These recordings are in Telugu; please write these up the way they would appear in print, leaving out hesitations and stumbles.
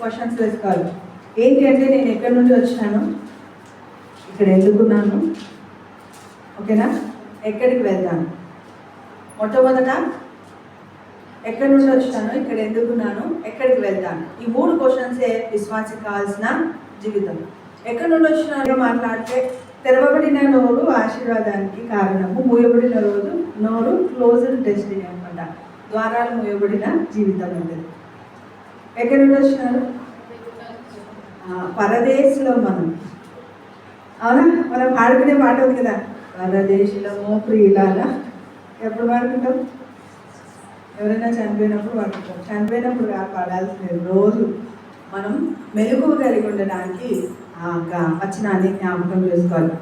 క్వశ్చన్స్ వేసుకోవాలి. ఏంటి అంటే నేను ఎక్కడి నుండి వచ్చినాను, ఇక్కడ ఎందుకున్నాను, ఓకేనా, ఎక్కడికి వెళ్తాను. మొట్టమొదట ఎక్కడి నుండి వచ్చినాను, ఇక్కడ ఎందుకున్నాను, ఎక్కడికి వెళ్తాను. ఈ 3 క్వశ్చన్సే విశ్వాసకి కావాల్సిన జీవితం. ఎక్కడి నుండి వచ్చినానో మాట్లాడితే తెరవబడిన నోరు ఆశీర్వాదానికి కారణము, మూయబడిన నోరు క్లోజ్డ్ డెస్టినీ అనమాట. ద్వారాలు మూయబడిన జీవితం అనేది. ఎక్కడి నుండి వచ్చినారు? పరదేశంలో మనం. అవునా, మనం పాడుకునే పాట ఉంది కదా, పరదేశంలో ప్రియులారా. ఎప్పుడు పాడుకుంటాం? ఎవరైనా చనిపోయినప్పుడు పాడుకుంటాం. చనిపోయినప్పుడు పాడాల్సిన రోజు మనం మెలకువ కలిగి ఉండడానికి వచనాన్ని జ్ఞాపకం చేసుకోవాలి.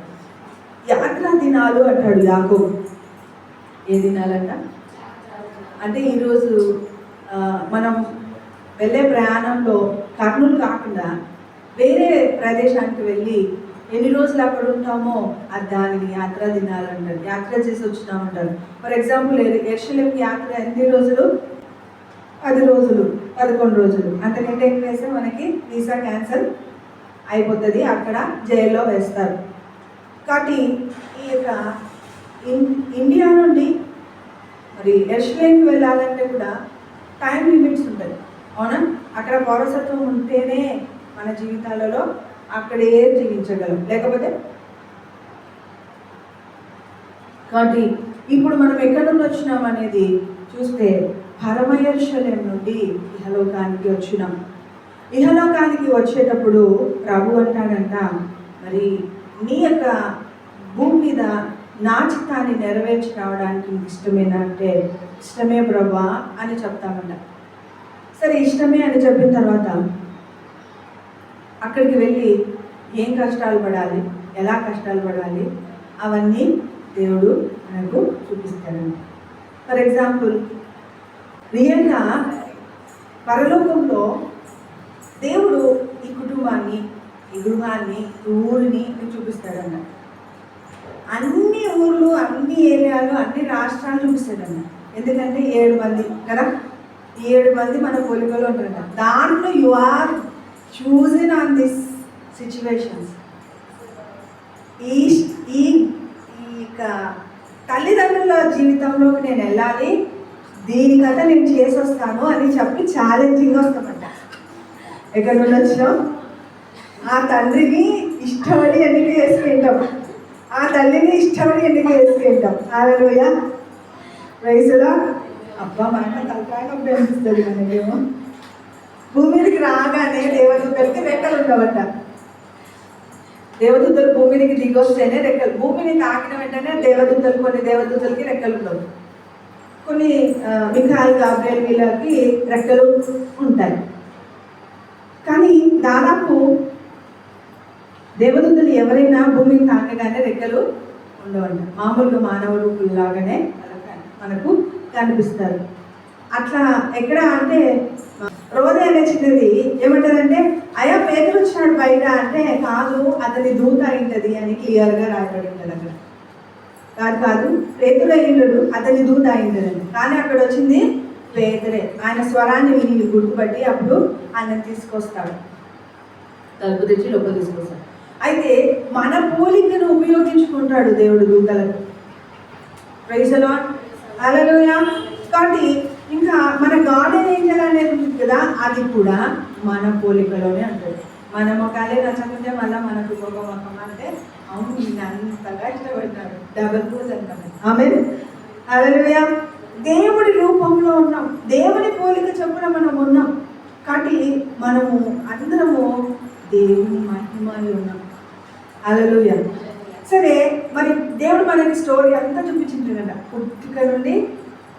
యాత్రా దినాలు అంటాడు యాకోబు. ఏ దినాలంట అంటే ఈరోజు మనం వెళ్ళే ప్రయాణంలో కర్నూలు కాకుండా వేరే ప్రదేశానికి వెళ్ళి ఎన్ని రోజులు అక్కడ ఉంటామో దానిని యాత్రా దినాలు అంటారు. యాత్ర చేసి వచ్చినామంటారు. ఫర్ ఎగ్జాంపుల్ యెరూషలేముకి యాత్ర ఎన్ని రోజులు? 10 రోజులు, 11 రోజులు. అంతకంటే ఎక్కువ వేస్తే మనకి వీసా క్యాన్సల్ అయిపోతుంది, అక్కడ జైల్లో వేస్తారు. కాబట్టి ఈ యొక్క ఇండియా నుండి మరి యెరూషలేముకి వెళ్ళాలంటే కూడా టైం లిమిట్స్ ఉంటుంది. అవునా, అక్కడ పౌరసత్వం ఉంటేనే మన జీవితాలలో అక్కడే జీవించగలం, లేకపోతే. కాబట్టి ఇప్పుడు మనం ఎక్కడి నుండి వచ్చినాం అనేది చూస్తే పరమ యెరూషలేము నుండి ఇహలోకానికి వచ్చినాం. ఇహలోకానికి వచ్చేటప్పుడు ప్రభు అంటాడంట, మరి నీ యొక్క భూమి మీద నా చిత్తాన్ని నెరవేర్చి రావడానికి నీకు ఇష్టమేనా అంటే ఇష్టమే ప్రభా అని చెప్తామంట. సరే, ఇష్టమే అని చెప్పిన తర్వాత అక్కడికి వెళ్ళి ఏం కష్టాలు పడాలి, ఎలా కష్టాలు పడాలి, అవన్నీ దేవుడు మనకు చూపిస్తాడంట. ఫర్ ఎగ్జాంపుల్, రియల్గా పరలోకంలో దేవుడు ఈ కుటుంబాన్ని, ఈ గృహాన్ని, ఈ ఊరిని చూపిస్తాడన్న. అన్ని ఊళ్ళు, అన్ని ఏరియాలు, అన్ని రాష్ట్రాలు చూపిస్తాడన్న. ఎందుకంటే 7 మంది కదా, 7 మంది మన పోలికలో ఉంటారంట. దాంట్లో you are chosen on this situations. ఈ తల్లిదండ్రుల జీవితంలోకి నేను వెళ్ళాలి, దీనికంతా నేను చేసి వస్తాను అని చెప్పి ఛాలెంజింగ్గా వస్తామంట. ఎక్కడి నుండి వచ్చినాం? ఆ తండ్రిని ఇష్టపడి ఎన్నిక చేసుకుంటాం, ఆ తల్లిని ఇష్టపడి ఎన్నిక చేసుకుంటాం. హల్లెలూయా, ప్రైజ్ ది లార్డ్. అబ్బా, మనకు తలకాయ నొప్పి అనిపిస్తుంది మనకేమో. భూమికి రాగానే దేవదూతలకి రెక్కలు ఉండవట. దేవదూతలు భూమికి దిగి వస్తేనే రెక్కలు, భూమిని తాకిన వెంటనే దేవదూతలు, కొన్ని దేవదూతలకి రెక్కలు ఉండవు, కొన్ని మిఖాయిల్, గాబ్రియల్ వీళ్ళకి రెక్కలు ఉంటాయి. కానీ దాదాపు దేవదూతలు ఎవరైనా భూమిని తాకగానే రెక్కలు ఉండవంట. మామూలుగా మానవ రూపులాగానే మనకు కనిపిస్తారు. అట్లా ఎక్కడ అంటే రోదే అనే చిన్నది ఏమంటదంటే, అయ్యా పేతురు వచ్చినాడు బయట అంటే, కాదు అతని దూత అయింటది అని క్లియర్గా రాయబడి ఉంటుంది అక్కడ. కాదు పేతురు అయ్యిండు, అతని దూత అయింటదని. కానీ అక్కడ వచ్చింది పేతురే. ఆయన స్వరాన్ని విని గుర్తుపట్టి అప్పుడు ఆయన తీసుకొస్తాడు, తలుపు తెచ్చి లోపల తీసుకొస్తాడు. అయితే మన పోలికను ఉపయోగించుకుంటాడు దేవుడు దూతలకు. ప్రైజ్ ది లార్డ్, హల్లెలూయా. కాబట్టి ఇంకా మన గార్డెన్ ఏంజల్ అనేది ఉంటుంది కదా, అది కూడా మన పోలికలోనే ఉంటుంది. మన మొక్కలే నచ్చకుంటే మళ్ళీ మనకు ఒక మొక్కం అంటే, అవును నేను అంతగా ఇష్టపడతాడు, డబల్ పూజ్ అంటారు. ఆమేన్, హల్లెలూయా. దేవుడి రూపంలో ఉన్నాం, దేవుని పోలిక చొప్పున మనం ఉన్నాం. కాబట్టి మనము అందరము దేవుని మహిమలో ఉన్నాం. హల్లెలూయా. సరే, మరి దేవుడు మనకి స్టోరీ అంతా చూపించింటాడంట. పుట్టుక నుండి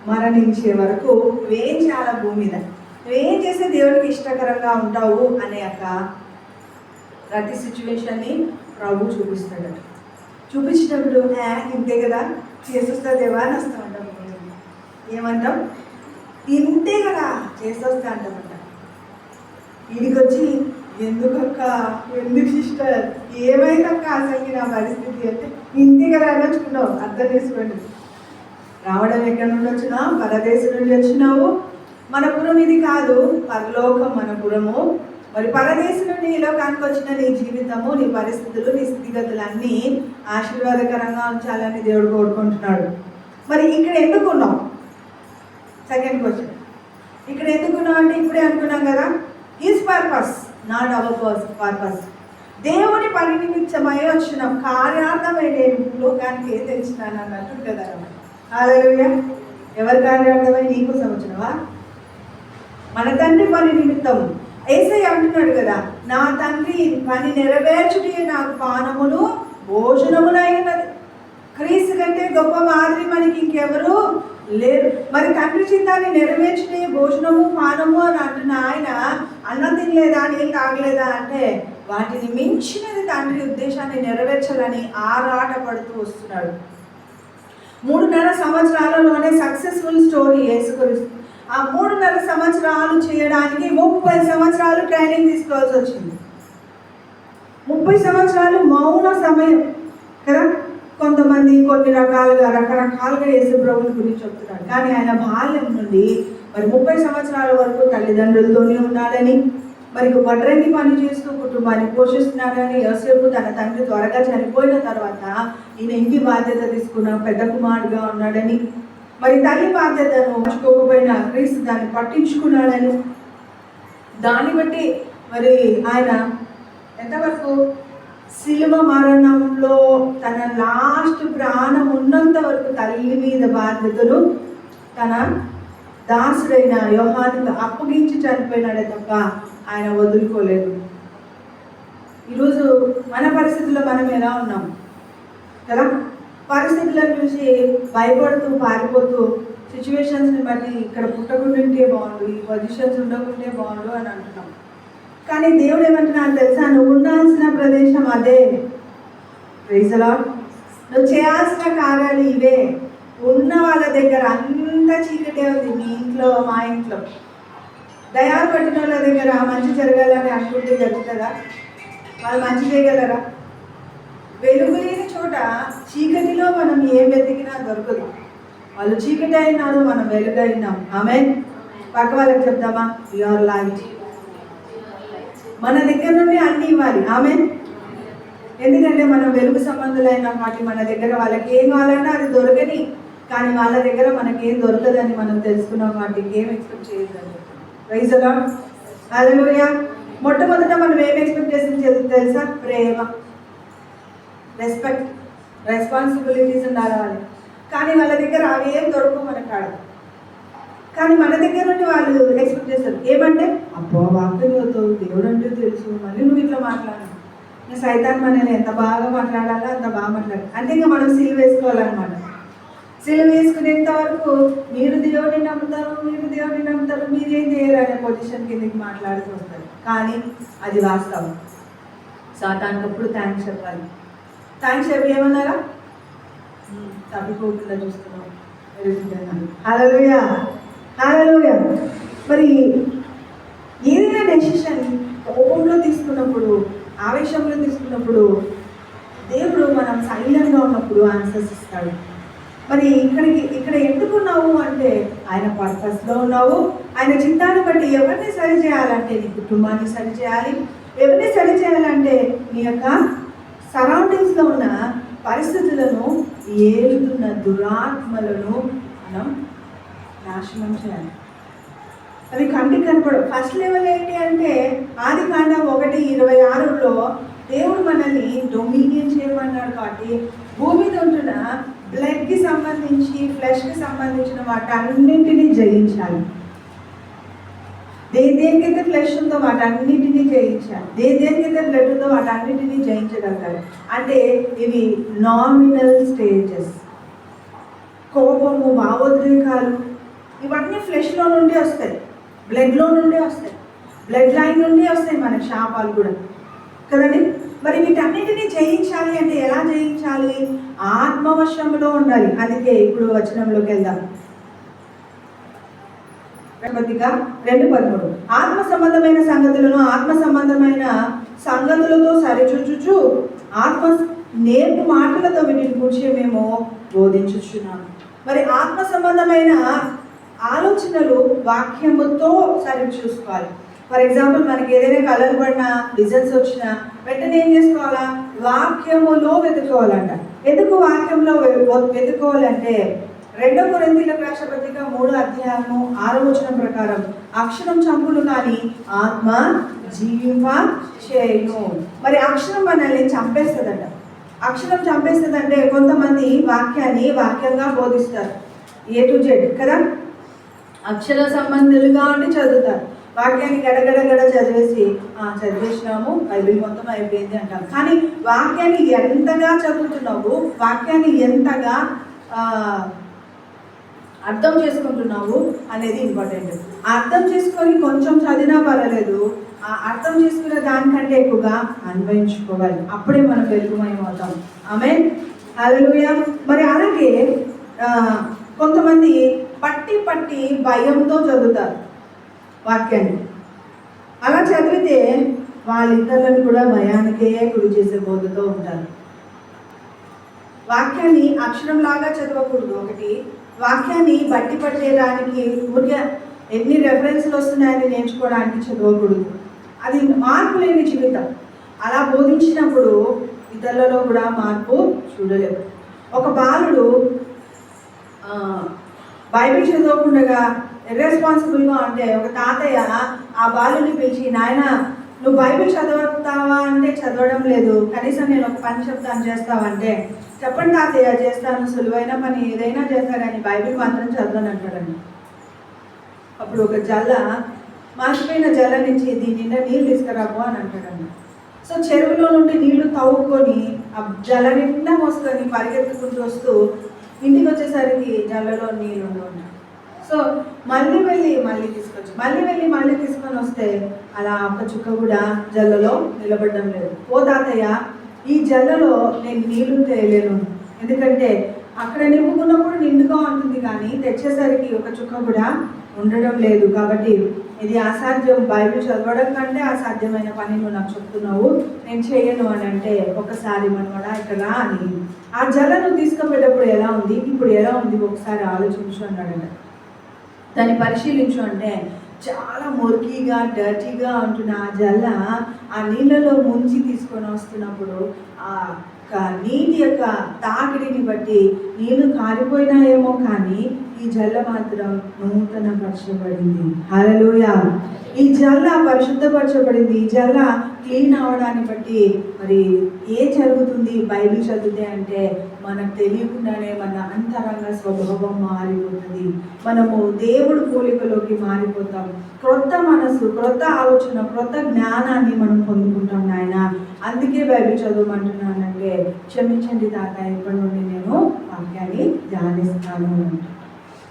మరణించే వరకు నువ్వేం చేయాలా భూమి మీద, నువ్వేం చేస్తే దేవుడికి ఇష్టకరంగా ఉంటావు అనే యొక్క ప్రతి సిచ్యువేషన్ని ప్రభు చూపిస్తాడు. చూపించినప్పుడు ఇంతే కదా చేసొస్తా దేవా అని వస్తా ఉంటాం. ఏమంటాం? ఇంతే కదా చేసొస్తా అంటామంట. వీడికి వచ్చి ఎందుకక్క, ఎందుకు సిస్టర్, ఏమైందక్క అసలు నా పరిస్థితి అంటే, ఇంతే కదా అనొచ్చుకున్నావు. అర్థం చేసుకోండి. రావడం ఎక్కడి నుండి వచ్చినావు? పరదేశం నుండి వచ్చినావు. మన పురం ఇది కాదు, పరలోకం మన పురము. మరి పరదేశం నుండి ఈ లోకానికి వచ్చిన నీ జీవితము, నీ పరిస్థితులు, నీ స్థితిగతులన్నీ ఆశీర్వాదకరంగా ఉంచాలని దేవుడు కోరుకుంటున్నాడు. మరి ఇక్కడ ఎందుకున్నాం? సెకండ్ క్వశ్చన్, ఇక్కడ ఎందుకున్నాం అంటే ఇప్పుడే అనుకున్నాం కదా, his purpose not our purpose. దేవుని పని నిమిత్తమై వచ్చిన కార్యార్థమై నేను లోకానికి ఏం తెలిసినాను అన్నట్టు కదా. హల్లెలూయా. ఎవరి కార్యార్థమై? నీకోసం వచ్చినవా? మన తండ్రి పని నిమిత్తం. యేసయ్య అంటున్నాడు కదా, నా తండ్రి పని నెరవేర్చుటే నాకు పానమును భోజనమునైనది. క్రీస్తు కంటే గొప్ప మాదిరి మనకి ఇంకెవరు లేరు. మరి తండ్రి చిత్తాన్ని నెరవేర్చుటే భోజనము పానము అని అంటున్న ఆయన అన్నం తినలేదా, నీళ్ళు తాగలేదా అంటే వాటిని మించినది తండ్రి ఉద్దేశాన్ని నెరవేర్చాలని ఆరాట పడుతూ వస్తున్నాడు. 3.5 సంవత్సరాలలోనే సక్సెస్ఫుల్ స్టోరీ యేసుక్రీస్తు. ఆ 3.5 సంవత్సరాలు చేయడానికి 30 సంవత్సరాలు ట్రైనింగ్ తీసుకోవాల్సి వచ్చింది. 30 సంవత్సరాలు మౌన సమయం కదా. కొంతమంది కొన్ని రకరకాలుగా యేసు ప్రభువుని గురించి చెప్తున్నారు. కానీ ఆయన బాల్యం నుండి మరి 30 సంవత్సరాల వరకు తల్లిదండ్రులతోనే ఉన్నాడని, మరి వడ్రంగి పని చేస్తూ కుటుంబాన్ని పోషిస్తున్నాడని, యోసేపు తన తండ్రి త్వరగా చనిపోయిన తర్వాత ఈయన ఇంటి బాధ్యత తీసుకున్న పెద్ద కుమారుడుగా ఉన్నాడని, మరి తల్లి బాధ్యతను మర్చిపోకపోయిన క్రీస్తు దాన్ని పట్టించుకున్నాడని, దాన్ని బట్టి మరి ఆయన ఎంతవరకు శిలువ మరణంలో తన లాస్ట్ ప్రాణం ఉన్నంత వరకు తల్లి మీద బాధ్యతలు తన దాసుడైన యోహానుకు అప్పగించి చనిపోయినాడే తప్ప ఆయన వదులుకోలేదు. ఈరోజు మన పరిస్థితుల్లో మనం ఎలా ఉన్నాం కదా. పరిస్థితులను చూసి భయపడుతూ పారిపోతూ సిచ్యువేషన్స్ని బట్టి ఇక్కడ పుట్టకుంటుంటే బాగుండు, ఈ పొజిషన్స్ ఉండకుంటే బాగుండు అని అంటున్నాం. కానీ దేవుడు ఏమంటున్నాడు తెలుసా, నువ్వు ఉండాల్సిన ప్రదేశం అదే. Praise the lord. నువ్వు చేయాల్సిన కార్యాలు ఇవే. ఉన్న వాళ్ళ దగ్గర అంతా చీకటే ఉంది. మీ ఇంట్లో, మా ఇంట్లో దయాలు పట్టిన వాళ్ళ దగ్గర మంచి జరగాలని అనుకుంటే జరుగుతుందా? వాళ్ళు మంచి చేయగలరా? వెలుగు లేని చోట చీకటిలో మనం ఏం వెతికినా దొరకదు. వాళ్ళు చీకటి అయినారు, మనం వెలుగైనాం. ఆమేన్. పక్క వాళ్ళకి చెప్తామా, యువర్ లైట్. మన దగ్గర నుండి అన్నీ ఇవ్వాలి. ఆమేన్. ఎందుకంటే మనం వెలుగు సంబంధులైన వాటి మన దగ్గర వాళ్ళకి ఏం కావాలన్నా అది దొరకని, కానీ వాళ్ళ దగ్గర మనకేం దొరకదని మనం తెలుసుకున్నాం. వాటికి ఏం ఎక్స్పెక్ట్ చేయొద్దని. Praise the lord. హల్లెలూయా. మొట్టమొదట మనం ఏం ఎక్స్పెక్ట్ చేసి తెలుసా? ప్రేమ, రెస్పెక్ట్, రెస్పాన్సిబిలిటీస్ ఉండాలి వాళ్ళు. కానీ వాళ్ళ దగ్గర అవి ఏం దొరకవు మనకు కాదు. కానీ మన దగ్గర నుండి వాళ్ళు ఎక్స్పెక్ట్ చేస్తారు ఏమంటే, అబ్బో వాక్యం చదువుతావు, దేవుడు అంటే తెలుసు, మళ్ళీ నువ్వు ఇట్లా మాట్లాడాలి. ఇంకా సైతాన్ మనల్ని ఎంత బాగా మాట్లాడాలో అంత బాగా మాట్లాడాలి. అంటే ఇంకా మనం సిలువ వేసుకోవాలన్నమాట. సిలువ వేసుకునేంత వరకు మీరు దేవుడిని నమ్ముతారు, మీరేం చేయరు అనే పొజిషన్ కిందకి మాట్లాడుతూ వస్తారు. కానీ అది వాస్తవం. సాతానికి అప్పుడు థ్యాంక్స్ చెప్పాలి. థ్యాంక్స్ చెప్పి ఏమన్నారా? తప్పిపోకుండా చూస్తున్నాం. హల్లెలూయా, హల్లెలూయా. మరి ఏదైనా డెసిషన్ కోపంలో తీసుకున్నప్పుడు, ఆవేశంలో తీసుకున్నప్పుడు దేవుడు మనం సైలెంట్గా ఉన్నప్పుడు ఆన్సర్స్ ఇస్తాడు. మరి ఇక్కడ ఎందుకున్నావు అంటే ఆయన పర్పస్లో ఉన్నావు. ఆయన చిత్తాన్ని బట్టి ఎవరిని సరి చేయాలంటే నీ కుటుంబాన్ని సరి చేయాలి. ఎవరిని సరి చేయాలంటే నీ యొక్క సరౌండింగ్స్లో ఉన్న పరిస్థితులను, ఏలుతున్న దురాత్మలను మనం నాశనం చేయాలి. అవి కంటికి కనపడవు. ఫస్ట్ లెవెల్ ఏంటి అంటే ఆదికాండం 1:26లో దేవుడు మనల్ని డొమినియన్ చేయమన్నాడు. కాబట్టి భూమి మీద ఉంటున్న బ్లడ్కి సంబంధించి, ఫ్లెష్కి సంబంధించిన వాటన్నింటినీ జయించాలి. దేనికైతే ఫ్లెష్ ఉందో వాటన్నిటినీ జయించాలి. దేనికైతే బ్లడ్ ఉందో వాటన్నిటినీ జయించగలగాలి. అంటే ఇవి నామినల్ స్టేజెస్. కోపము, భావోద్రేకాలు ఇవన్నీ ఫ్లెష్లో నుండి వస్తాయి, బ్లడ్లో నుండి వస్తాయి, బ్లడ్ లైన్ నుండి వస్తాయి మనకి శాపాలు కూడా కదండి. మరి వీటన్నిటినీ జయించాలి అంటే ఎలా జయించాలి? ఆత్మవశంలో ఉండాలి. అందుకే ఇప్పుడు వచనంలోకి వెళ్దాం. 2:13 ఆత్మ సంబంధమైన సంగతులను ఆత్మ సంబంధమైన సంగతులతో సరిచూచుచు ఆత్మ నేర్పు మాటలతో వీటిని కూర్చే మేము బోధించుచున్నాము. మరి ఆత్మ సంబంధమైన ఆలోచనలు వాక్యముతో సరిచూసుకోవాలి. ఫర్ ఎగ్జాంపుల్ మనకి ఏదైనా కలర్ పడినా డిజైన్స్ వచ్చినా వెంటనే ఏం చేసుకోవాలా? వాక్యములో వెతుక్కోవాలంట. ఎందుకు వాక్యంలో వెతుక్కోవాలంటే 2 కొరింథీయులకు రాసిన పత్రిక 3వ అధ్యాయము 6వ వచనం ప్రకారం అక్షరం చంపును కానీ ఆత్మ జీవ చేయును. మరి అక్షరం మనల్ని చంపేస్తుందట. అక్షరం చంపేస్తుందంటే కొంతమంది వాక్యాన్ని వాక్యంగా బోధిస్తారు, A to Z కదా, అక్షర సంబంధులుగా అంటే చదువుతారు. వాక్యాన్ని గడగడ చదివేసి చదివేసినాము, బైబిల్ మొత్తం అయిపోయింది అంటాం. కానీ వాక్యాన్ని ఎంతగా చదువుతున్నావు, వాక్యాన్ని ఎంతగా అర్థం చేసుకుంటున్నావు అనేది ఇంపార్టెంట్. అర్థం చేసుకొని కొంచెం చదివినా పర్వాలేదు, ఆ అర్థం చేసుకునే దానికంటే ఎక్కువగా అన్వయించుకోవాలి. అప్పుడే మనం వెలుగుమయం అవుతాం. ఆమేన్, హల్లెలూయా. మరి అలాగే కొంతమంది పట్టి భయంతో చదువుతారు వాక్యాన్ని. అలా చదివితే వాళ్ళిద్దరిని కూడా భయానికే గురి చేసే బోధతో ఉంటారు. వాక్యాన్ని అక్షరంలాగా చదవకూడదు. ఒకటి, వాక్యాన్ని బట్టి పట్టేదానికి ఊరికే ఎన్ని రెఫరెన్స్లు వస్తున్నాయని నేర్చుకోవడానికి చదవకూడదు. అది మార్పు లేని జీవితం. అలా బోధించినప్పుడు ఇతరులలో కూడా మార్పు చూడలేదు. ఒక బాలుడు బైబిల్ చదవకుండా ఇర్రెస్పాన్సిబుల్గా అంటే ఒక తాతయ్య ఆ బాలుని పిలిచి, నాయన నువ్వు బైబిల్ చదువుతావా అంటే చదవడం లేదు, కనీసం నేను ఒక పని చెప్తాను చేస్తావా అంటే, చెప్పండి తాతయ్య చేస్తాను, సులువైన పని ఏదైనా చేస్తా కానీ బైబిల్ మాత్రం చదవని అంటాడండి. అప్పుడు ఒక జల్ల, మాసిపోయిన జల్ల నుంచి దీని నిండా నీళ్ళు తీసుకురాబో అని అంటాడండి. సో చెరువులో నుండి నీళ్లు తవ్వుకొని ఆ జల నిండా మోసుకొని పరిగెత్తుకుంటూ వస్తూ ఇంటికి వచ్చేసరికి జల్లలో నీళ్ళు ఉండవు. సో మళ్ళీ తీసుకొని వస్తే అలా ఒక చుక్క కూడా జల్లలో నిలబడడం లేదు. ఓ తాతయ్య, ఈ జల్లలో నేను నీళ్లు తేయలేను, ఎందుకంటే అక్కడ నింపుకున్నప్పుడు నిండుగా ఉంటుంది కానీ తెచ్చేసరికి ఒక చుక్క కూడా ఉండడం లేదు, కాబట్టి ఇది అసాధ్యం, బైబిల్ చదవడం కంటే అసాధ్యమైన పని నువ్వు నాకు చెప్తున్నావు, నేను చేయను అని అంటే, ఒకసారి మనవడా ఇక్కడ అని ఆ జలను తీసుకుపోయేటప్పుడు ఎలా ఉంది, ఇప్పుడు ఎలా ఉంది ఒకసారి ఆలోచించు అన్నాడంట. దాన్ని పరిశీలించు అంటే చాలా మురికిగా డర్టీగా ఉంటున్న ఆ జల్ల ఆ నీళ్ళలో ముంచి తీసుకొని వస్తున్నప్పుడు ఆ నీటి యొక్క తాకిడిని బట్టి నీళ్లు కారిపోయినాయేమో కానీ ఈ జల్ల మాత్రం నూతన పరచబడింది. హల్లెలూయా. ఈ జల్ల పరిశుద్ధపరచబడింది. ఈ జల్ల క్లీన్ అవడాన్ని బట్టి మరి ఏం జరుగుతుంది బైబిల్ చదివితే అంటే, మనకు తెలియకుండానే మన అంతరంగ స్వభావం మారిపోతుంది. మనము దేవుడు పోలికలోకి మారిపోతాం. క్రొత్త మనసు, క్రొత్త ఆలోచన, క్రొత్త జ్ఞానాన్ని మనం పొందుకుంటాం నాయన. అందుకే బైబిల్ చదవమంటున్నానంటే, క్షమించండి తాత, ఇప్పటి నుండి నేను వాక్యాన్ని ధ్యానిస్తాను.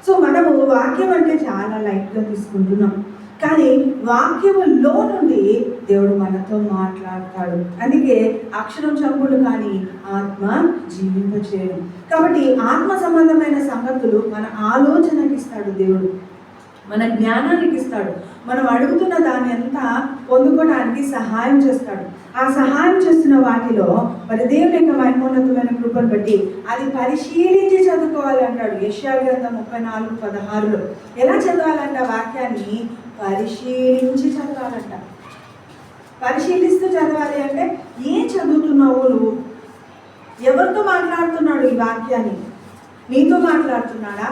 సో మనము వాక్యం అంటే చాలా లైట్గా తీసుకుంటున్నాం, కానీ వాక్యములో నుండి దేవుడు మనతో మాట్లాడతాడు. అందుకే అక్షరం చంపుడు కానీ ఆత్మ జీవింపచేయడం. కాబట్టి ఆత్మ సంబంధమైన సంగతులు మన ఆలోచనకి ఇస్తాడు దేవుడు, మన జ్ఞానానికి ఇస్తాడు. మనం అడుగుతున్న దాన్ని అంతా పొందుకోవడానికి సహాయం చేస్తాడు. ఆ సహాయం చేస్తున్న వాటిలో మరి దేవుని యొక్క మహిమోన్నతమైన కృపను బట్టి అది పరిశీలించి చదువుకోవాలి అంటాడు. యెషయా గ్రంథం 34:16లో ఎలా చదవాలంట? వాక్యాన్ని పరిశీలించి చదవాలంట. పరిశీలిస్తూ చదవాలి అంటే, ఏం చదువుతున్నావు నువ్వు? ఎవరితో మాట్లాడుతున్నాడు ఈ వాక్యాన్ని? నీతో మాట్లాడుతున్నాడా,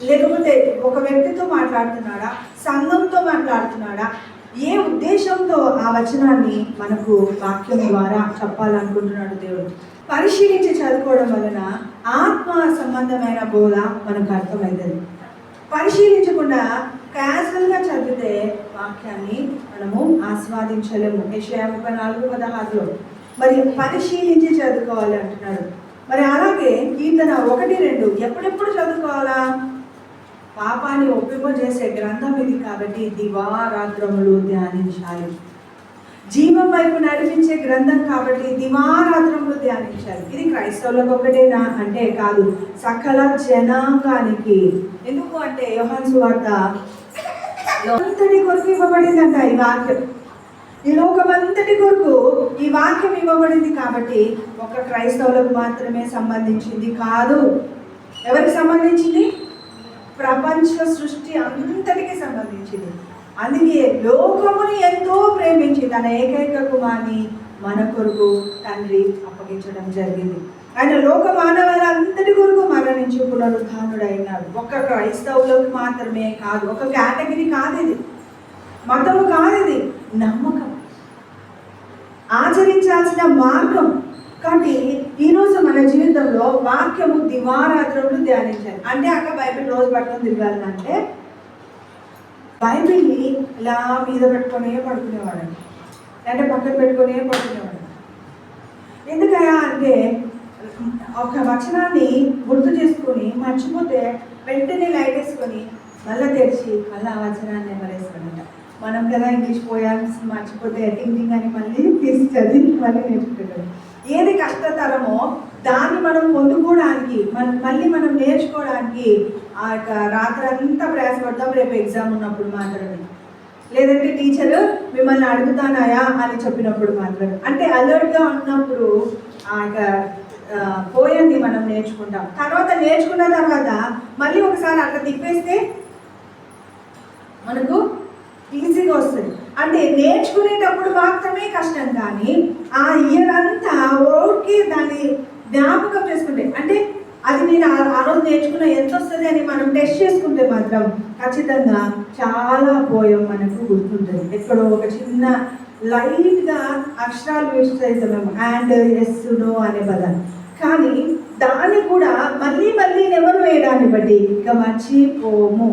లేకపోతే ఒక వ్యక్తితో మాట్లాడుతున్నాడా, సంఘంతో మాట్లాడుతున్నాడా? ఏ ఉద్దేశంతో ఆ వచనాన్ని మనకు వాక్యం ద్వారా చెప్పాలనుకుంటున్నాడు దేవుడు? పరిశీలించి చదువుకోవడం వలన ఆత్మ సంబంధమైన బోధ మనకు అర్థమవుతుంది. పరిశీలించకుండా క్యాజువల్గా చదివితే వాక్యాన్ని మనము ఆస్వాదించలేము. యెషయా 34:16లో మరి పరిశీలించి చదువుకోవాలి అంటున్నాడు. మరి అలాగే కీర్తన 1-2 ఎప్పుడెప్పుడు చదువుకోవాలా? పాపాన్ని ఒప్పింపజేసే గ్రంథం ఇది కాబట్టి దివారాత్రములు ధ్యానించాలి. జీవం వైపు నడిపించే గ్రంథం కాబట్టి దివారాత్రములు ధ్యానించాలి. ఇది క్రైస్తవులకు ఒకటేనా అంటే కాదు, సకల జనాంగానికి. ఎందుకు అంటే యోహాను సువార్త అంతటి కొరకు ఇవ్వబడిందంట ఈ వాక్యం. ఈ లోకమంతటి కొరకు ఈ వాక్యం ఇవ్వబడింది కాబట్టి ఒక క్రైస్తవులకు మాత్రమే సంబంధించింది కాదు. ఎవరికి సంబంధించింది? ప్రపంచ సృష్టి అంతటికి సంబంధించింది. అందుకే లోకముని ఎంతో ప్రేమించి తన ఏకైక కుమార్ని మన కొరకు తండ్రి అప్పగించడం జరిగింది. ఆయన లోక మానవులందరి కొరకు మరణించి పునరుద్ధానుడైనాడు. ఒక్క క్రైస్తవులకు మాత్రమే కాదు, ఒక కేటగిరీ కాదు, ఇది మతము కాదు, ఇది నమ్మకం, ఆచరించాల్సిన మార్గం. కాబట్టి ఈరోజు మన జీవితంలో వాక్యము దివారాత్రులు ధ్యానించాలి. అంటే అక్క బైబిల్ రోజు పట్టుకొని తిరగాలంటే బైబిల్ని ఇలా మీద పెట్టుకునే పడుకునేవాడండి, అంటే పక్కన పెట్టుకునే పడుకునేవాడు. ఎందుకయా అంటే ఒక వచనాన్ని గుర్తు చేసుకొని మర్చిపోతే వెంటనే లైట్ వేసుకొని మళ్ళీ తెరిచి మళ్ళీ ఆ వచనాన్ని ఎవరేసుకోండి. మనం కదా ఇంగ్లీష్ పోయాల్సి మర్చిపోతే టింగ్ అని మళ్ళీ తీసి చదివి మళ్ళీ నేర్చుకుంటాం. ఏది కష్టతరమో దాన్ని మనం పొందుకోవడానికి మళ్ళీ మనం నేర్చుకోవడానికి ఆ యొక్క రాత్రి అంతా ప్రయాసపడతాం, రేపు ఎగ్జామ్ ఉన్నప్పుడు మాత్రమే, లేదంటే టీచరు మిమ్మల్ని అడుగుతానాయా అని చెప్పినప్పుడు మాత్రమే. అంటే అలర్ట్గా ఉన్నప్పుడు ఆ యొక్క పోయండి మనం నేర్చుకుంటాం. తర్వాత నేర్చుకున్న తర్వాత మళ్ళీ ఒకసారి అట్లా తిప్పేస్తే మనకు ఈజీగా వస్తుంది. అంటే నేర్చుకునేటప్పుడు మాత్రమే కష్టం, కానీ ఆ ఇయర్ అంతా ఓకే దాన్ని జ్ఞాపకం చేసుకుంటే, అంటే అది నేను ఆ రోజు నేర్చుకున్న ఎంత వస్తుంది అని మనం టెస్ట్ చేసుకుంటే మాత్రం ఖచ్చితంగా చాలా పోయం మనకు గుర్తుంటుంది. ఎక్కడో ఒక చిన్న లైట్గా అక్షరాలు యూజ్ చేస్తాము, అండ్ ఎస్ నో అనే పదాన్ని, కానీ దాన్ని కూడా మళ్ళీ మళ్ళీ నెమరు వేయడాన్ని బట్టి ఇక మర్చిపోము.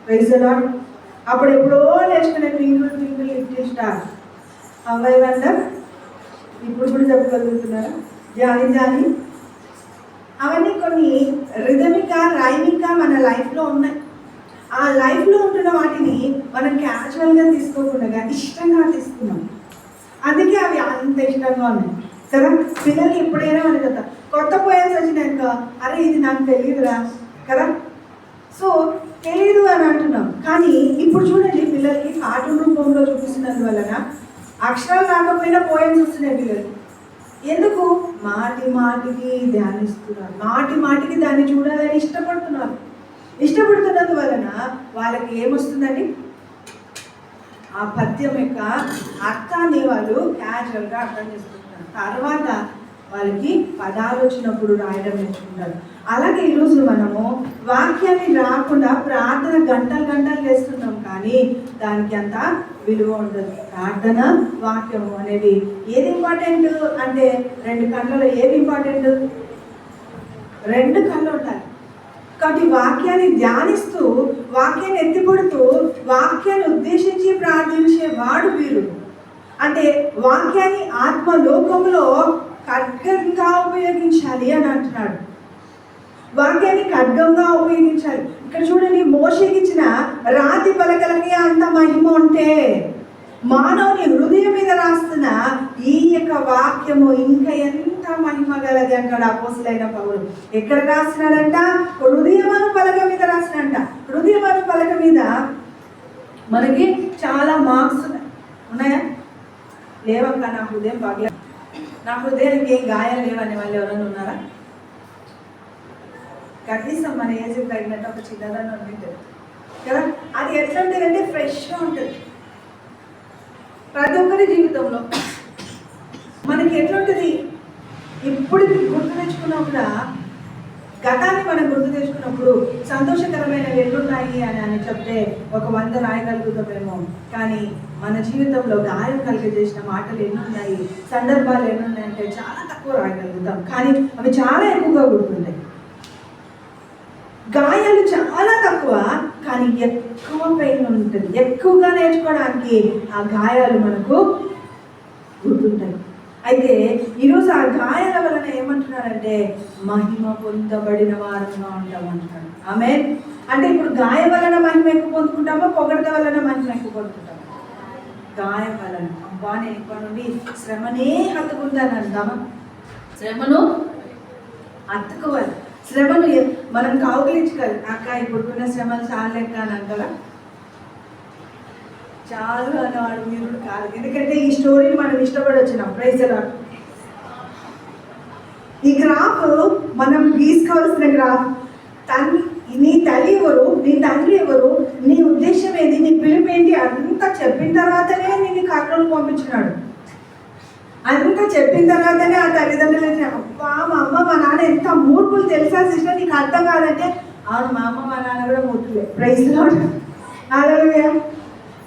Praise the lord. అప్పుడు ఎప్పుడో నేర్చుకునే ట్వింకిల్ ట్వింకిల్ లిటిల్ స్టార్ అవైవంట ఇప్పుడు కూడా చెప్పగలుగుతున్నారా? జాని జాని అవన్నీ కొన్ని రిథమిక్గా రైమింగ్గా మన లైఫ్లో ఉన్నాయి. ఆ లైఫ్లో ఉంటున్న వాటిని మనం క్యాజువల్గా తీసుకోకుండా ఇష్టంగా తీసుకున్నాం, అందుకే అవి అంత ఇష్టంగా ఉన్నాయి కదా. పిల్లలు ఎప్పుడైనా మనకి కదా కొత్త పోయాల్సి వచ్చినాక అరే ఇది నాకు తెలియదురా కదా, సో తెలియదు అని అంటున్నాం. కానీ ఇప్పుడు చూడండి, పిల్లలకి కార్టూన్ రూపంలో చూపిస్తున్నందువలన అక్షరాలు రాకపోయినా పోయమ్స్ వస్తున్నాయి పిల్లలు. ఎందుకు? మాటి మాటికి ధ్యానిస్తున్నారు, మాటి మాటికి దాన్ని చూడాలని ఇష్టపడుతున్నారు. ఇష్టపడుతున్నందువలన వాళ్ళకి ఏమొస్తుందండి, ఆ పద్యం యొక్క అర్థాన్ని వాళ్ళు క్యాజువల్గా అర్థం చేసుకుంటున్నారు. తర్వాత వాళ్ళకి పదాలు వచ్చినప్పుడు రాయడం నేర్చుకుంటారు. అలాగే ఈరోజు మనము వాక్యాన్ని రాకుండా ప్రార్థన గంటలు గంటలు చేస్తున్నాం, కానీ దానికి అంత విలువ ఉండదు. ప్రార్థన వాక్యము అనేవి ఏది ఇంపార్టెంట్ అంటే, రెండు కళ్ళలో ఏది ఇంపార్టెంట్? రెండు కళ్ళు ఉండాలి. కాబట్టి వాక్యాన్ని ధ్యానిస్తూ, వాక్యాన్ని ఎత్తిపడుతూ, వాక్యాన్ని ఉద్దేశించి ప్రార్థించే వాడు వీరుడు. అంటే వాక్యాన్ని ఆత్మలోకంలో ఖడ్గంగా ఉపయోగించాలి అని అంటున్నాడు. వాక్యాన్ని ఖడ్గంగా ఉపయోగించాలి. ఇక్కడ చూడండి, మోషేకి ఇచ్చిన రాతి పలకలకి అంత మహిమ ఉంటే మానవుని హృదయం మీద రాస్తున్న ఈ యొక్క వాక్యము ఇంకా ఎంత మహిమ గలది అంటాడు అపోస్తలుడైన పౌలు. ఎక్కడ రాసినాడంట? హృదయమను పలక మీద రాసినాడంట. హృదయమను పలక మీద మనకి చాలా మార్క్స్ ఉన్నాయా? లేవక్క, నా హృదయం బాగా, నా హృదయానికి ఏం గాయాలు లేవనే వాళ్ళు ఎవరైనా ఉన్నారా? కనీసం మన ఏజ్ తగినట్టు ఒక చిన్నదాన్ని ఉంటుంది కదా. అది ఎట్లా ఉంటుందంటే ఫ్రెష్గా ఉంటుంది. ప్రతి ఒక్కరి జీవితంలో మనకి ఎట్లుంటుంది, ఇప్పుడు గుర్తు తెచ్చుకున్నప్పుడు, గతాన్ని మనం గుర్తు తెచ్చుకున్నప్పుడు సంతోషకరమైనవి ఎట్లున్నాయి అని చెప్తే ఒక 100 రాయగలుగుతామేమో, కానీ మన జీవితంలో గాయం కలిగజేసిన మాటలు ఎన్నున్నాయి, సందర్భాలు ఎన్నున్నాయంటే చాలా తక్కువ రాయగలుగుతాం, కానీ అవి చాలా ఎక్కువగా గుర్తుంటాయి. గాయాలు చాలా తక్కువ, కానీ ఎక్కువ పెయిన్ ఉంటుంది. ఎక్కువగా నేర్చుకోవడానికి ఆ గాయాలు మనకు గుర్తుంటాయి. అయితే ఈరోజు ఆ గాయాల వలన ఏమంటున్నారంటే మహిమ పొందబడిన వారంగా ఉంటామంటున్నాడు. ఆమేన్. అంటే ఇప్పుడు గాయం వలన మహిమ ఎక్కువ పొందుకుంటామా, పొగడత వలన మహిమ ఎక్కువ పొందుకుంటామా? గాయం వలన. అబ్బా నేను ఇప్పటి నుండి శ్రమనే హత్తుకుంటానంటామా? శ్రమను హత్తుకోవాలి. శ్రమను మనం కౌగిలించుకోవాలి. అక్క ఇప్పుడున్న శ్రమలు చాలా లెక్క అని అంటారా? చాలు అన్నవాడు వీరుడు కాదు. ఎందుకంటే ఈ స్టోరీని మనం ఇష్టపడి వచ్చినాం. Praise the lord. ఈ గ్రాఫ్ మనం గీసుకోవాల్సిన గ్రాఫ్. నీ తల్లి ఎవరు, నీ తండ్రి ఎవరు, నీ ఉద్దేశం ఏంటి, నీ పిలుపు ఏంటి అంతా చెప్పిన తర్వాతనే నిన్ను కర్నూలు పంపించినాడు. అంతా చెప్పిన తర్వాతనే ఆ తల్లిదండ్రులు అబ్బా మా అమ్మ మా నాన్న ఎంత మూర్ఖులు తెలుసా సిస్టర్, నీకు అర్థం కాదంటే అవును మా అమ్మ మా నాన్న కూడా మూర్ఖులే. Praise lord. హల్లెలూయా.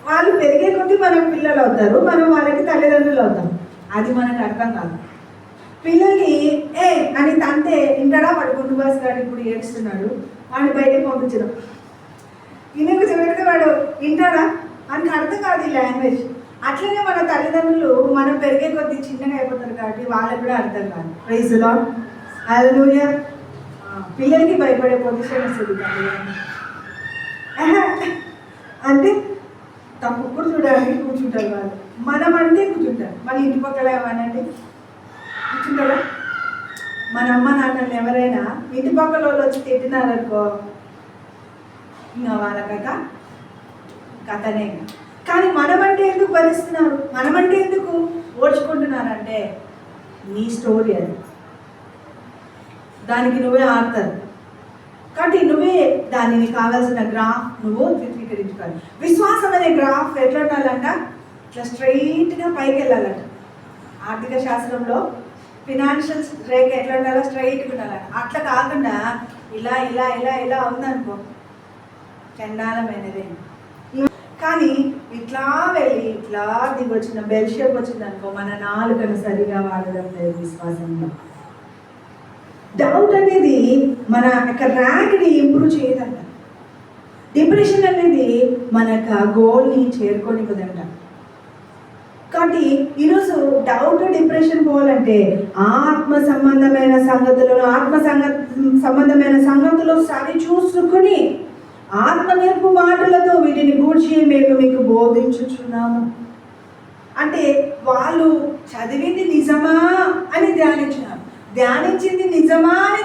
వాళ్ళు పెరిగే కొద్దీ మనకు పిల్లలు అవుతారు, మనం వాళ్ళకి తల్లిదండ్రులు అవుతాం. అది మనకు అర్థం కాదు. పిల్లల్ని అని తంతే ఇంటడా వాడు గుండు బాస్ గారు ఇప్పుడు ఏడుస్తున్నాడు, వాడిని బయటకు పంపించడం. ఇన్నకు చెబితే వాడు వింటాడా, మనకు అర్థం కాదు ఈ లాంగ్వేజ్. అట్లనే మన తల్లిదండ్రులు మనం పెరిగే కొద్దీ చిన్నగా అయిపోతారు కాబట్టి వాళ్ళకు కూడా అర్థం కాదు. Praise lord. హల్లెలూయా. పిల్లలకి భయపడే పొజిషన్ వస్తుంది అంటే తప్పుడు చూడడానికి కూర్చుంటారు వాళ్ళు, మనం అంటే కూర్చుంటారు. మన ఇంటి పక్కల ఏమనండి కూర్చుంటారా? మన అమ్మ నాన్నని ఎవరైనా ఇంటి పక్కల వాళ్ళు వచ్చి తిట్టినారనుకో ఇంకా వాళ్ళ కథనే. కానీ మనమంటే ఎందుకు భరిస్తున్నారు, మనమంటే ఎందుకు ఓడ్చుకుంటున్నారంటే నీ స్టోరీ అది, దానికి నువ్వే ఆడతారు కాబట్టి నువ్వే దానిని కావాల్సిన గ్రాఫ్ నువ్వు చిత్రీకరించుకోవాలి. విశ్వాసం అనే గ్రాఫ్ ఎట్లా ఉండాలంట, ఇట్లా స్ట్రైట్గా పైకి వెళ్ళాలంట. ఆర్థిక శాస్త్రంలో ఫినాన్షియల్ రేఖ ఎట్లా ఉండాలో స్ట్రైట్గా ఉండాలంట. అట్లా కాకుండా ఇలా ఇలా ఇలా ఇలా ఉందనుకో చండాలమైనదే. కానీ ఇట్లా వెళ్ళి ఇట్లా దిగి వచ్చిన బెల్ షేప్ వచ్చిందనుకో మన నాలుకను సరిగా వాడడం లేదు విశ్వాసంలో. డౌట్ అనేది మన యొక్క ర్యాంక్ని ఇంప్రూవ్ చేయదంట. డిప్రెషన్ అనేది మన యొక్క గోల్ని చేరుకోనివ్వదంట. కాబట్టి ఈరోజు డౌట్ డిప్రెషన్ పోవాలంటే ఆత్మ సంబంధమైన సంగతులు సరి చూసుకుని ఆత్మ నేర్పు మాటలతో వీటిని గూర్చి మేము మీకు బోధించుచున్నాము అంటే వాళ్ళు చదివింది నిజమా అని ధ్యానించింది నిజమా అని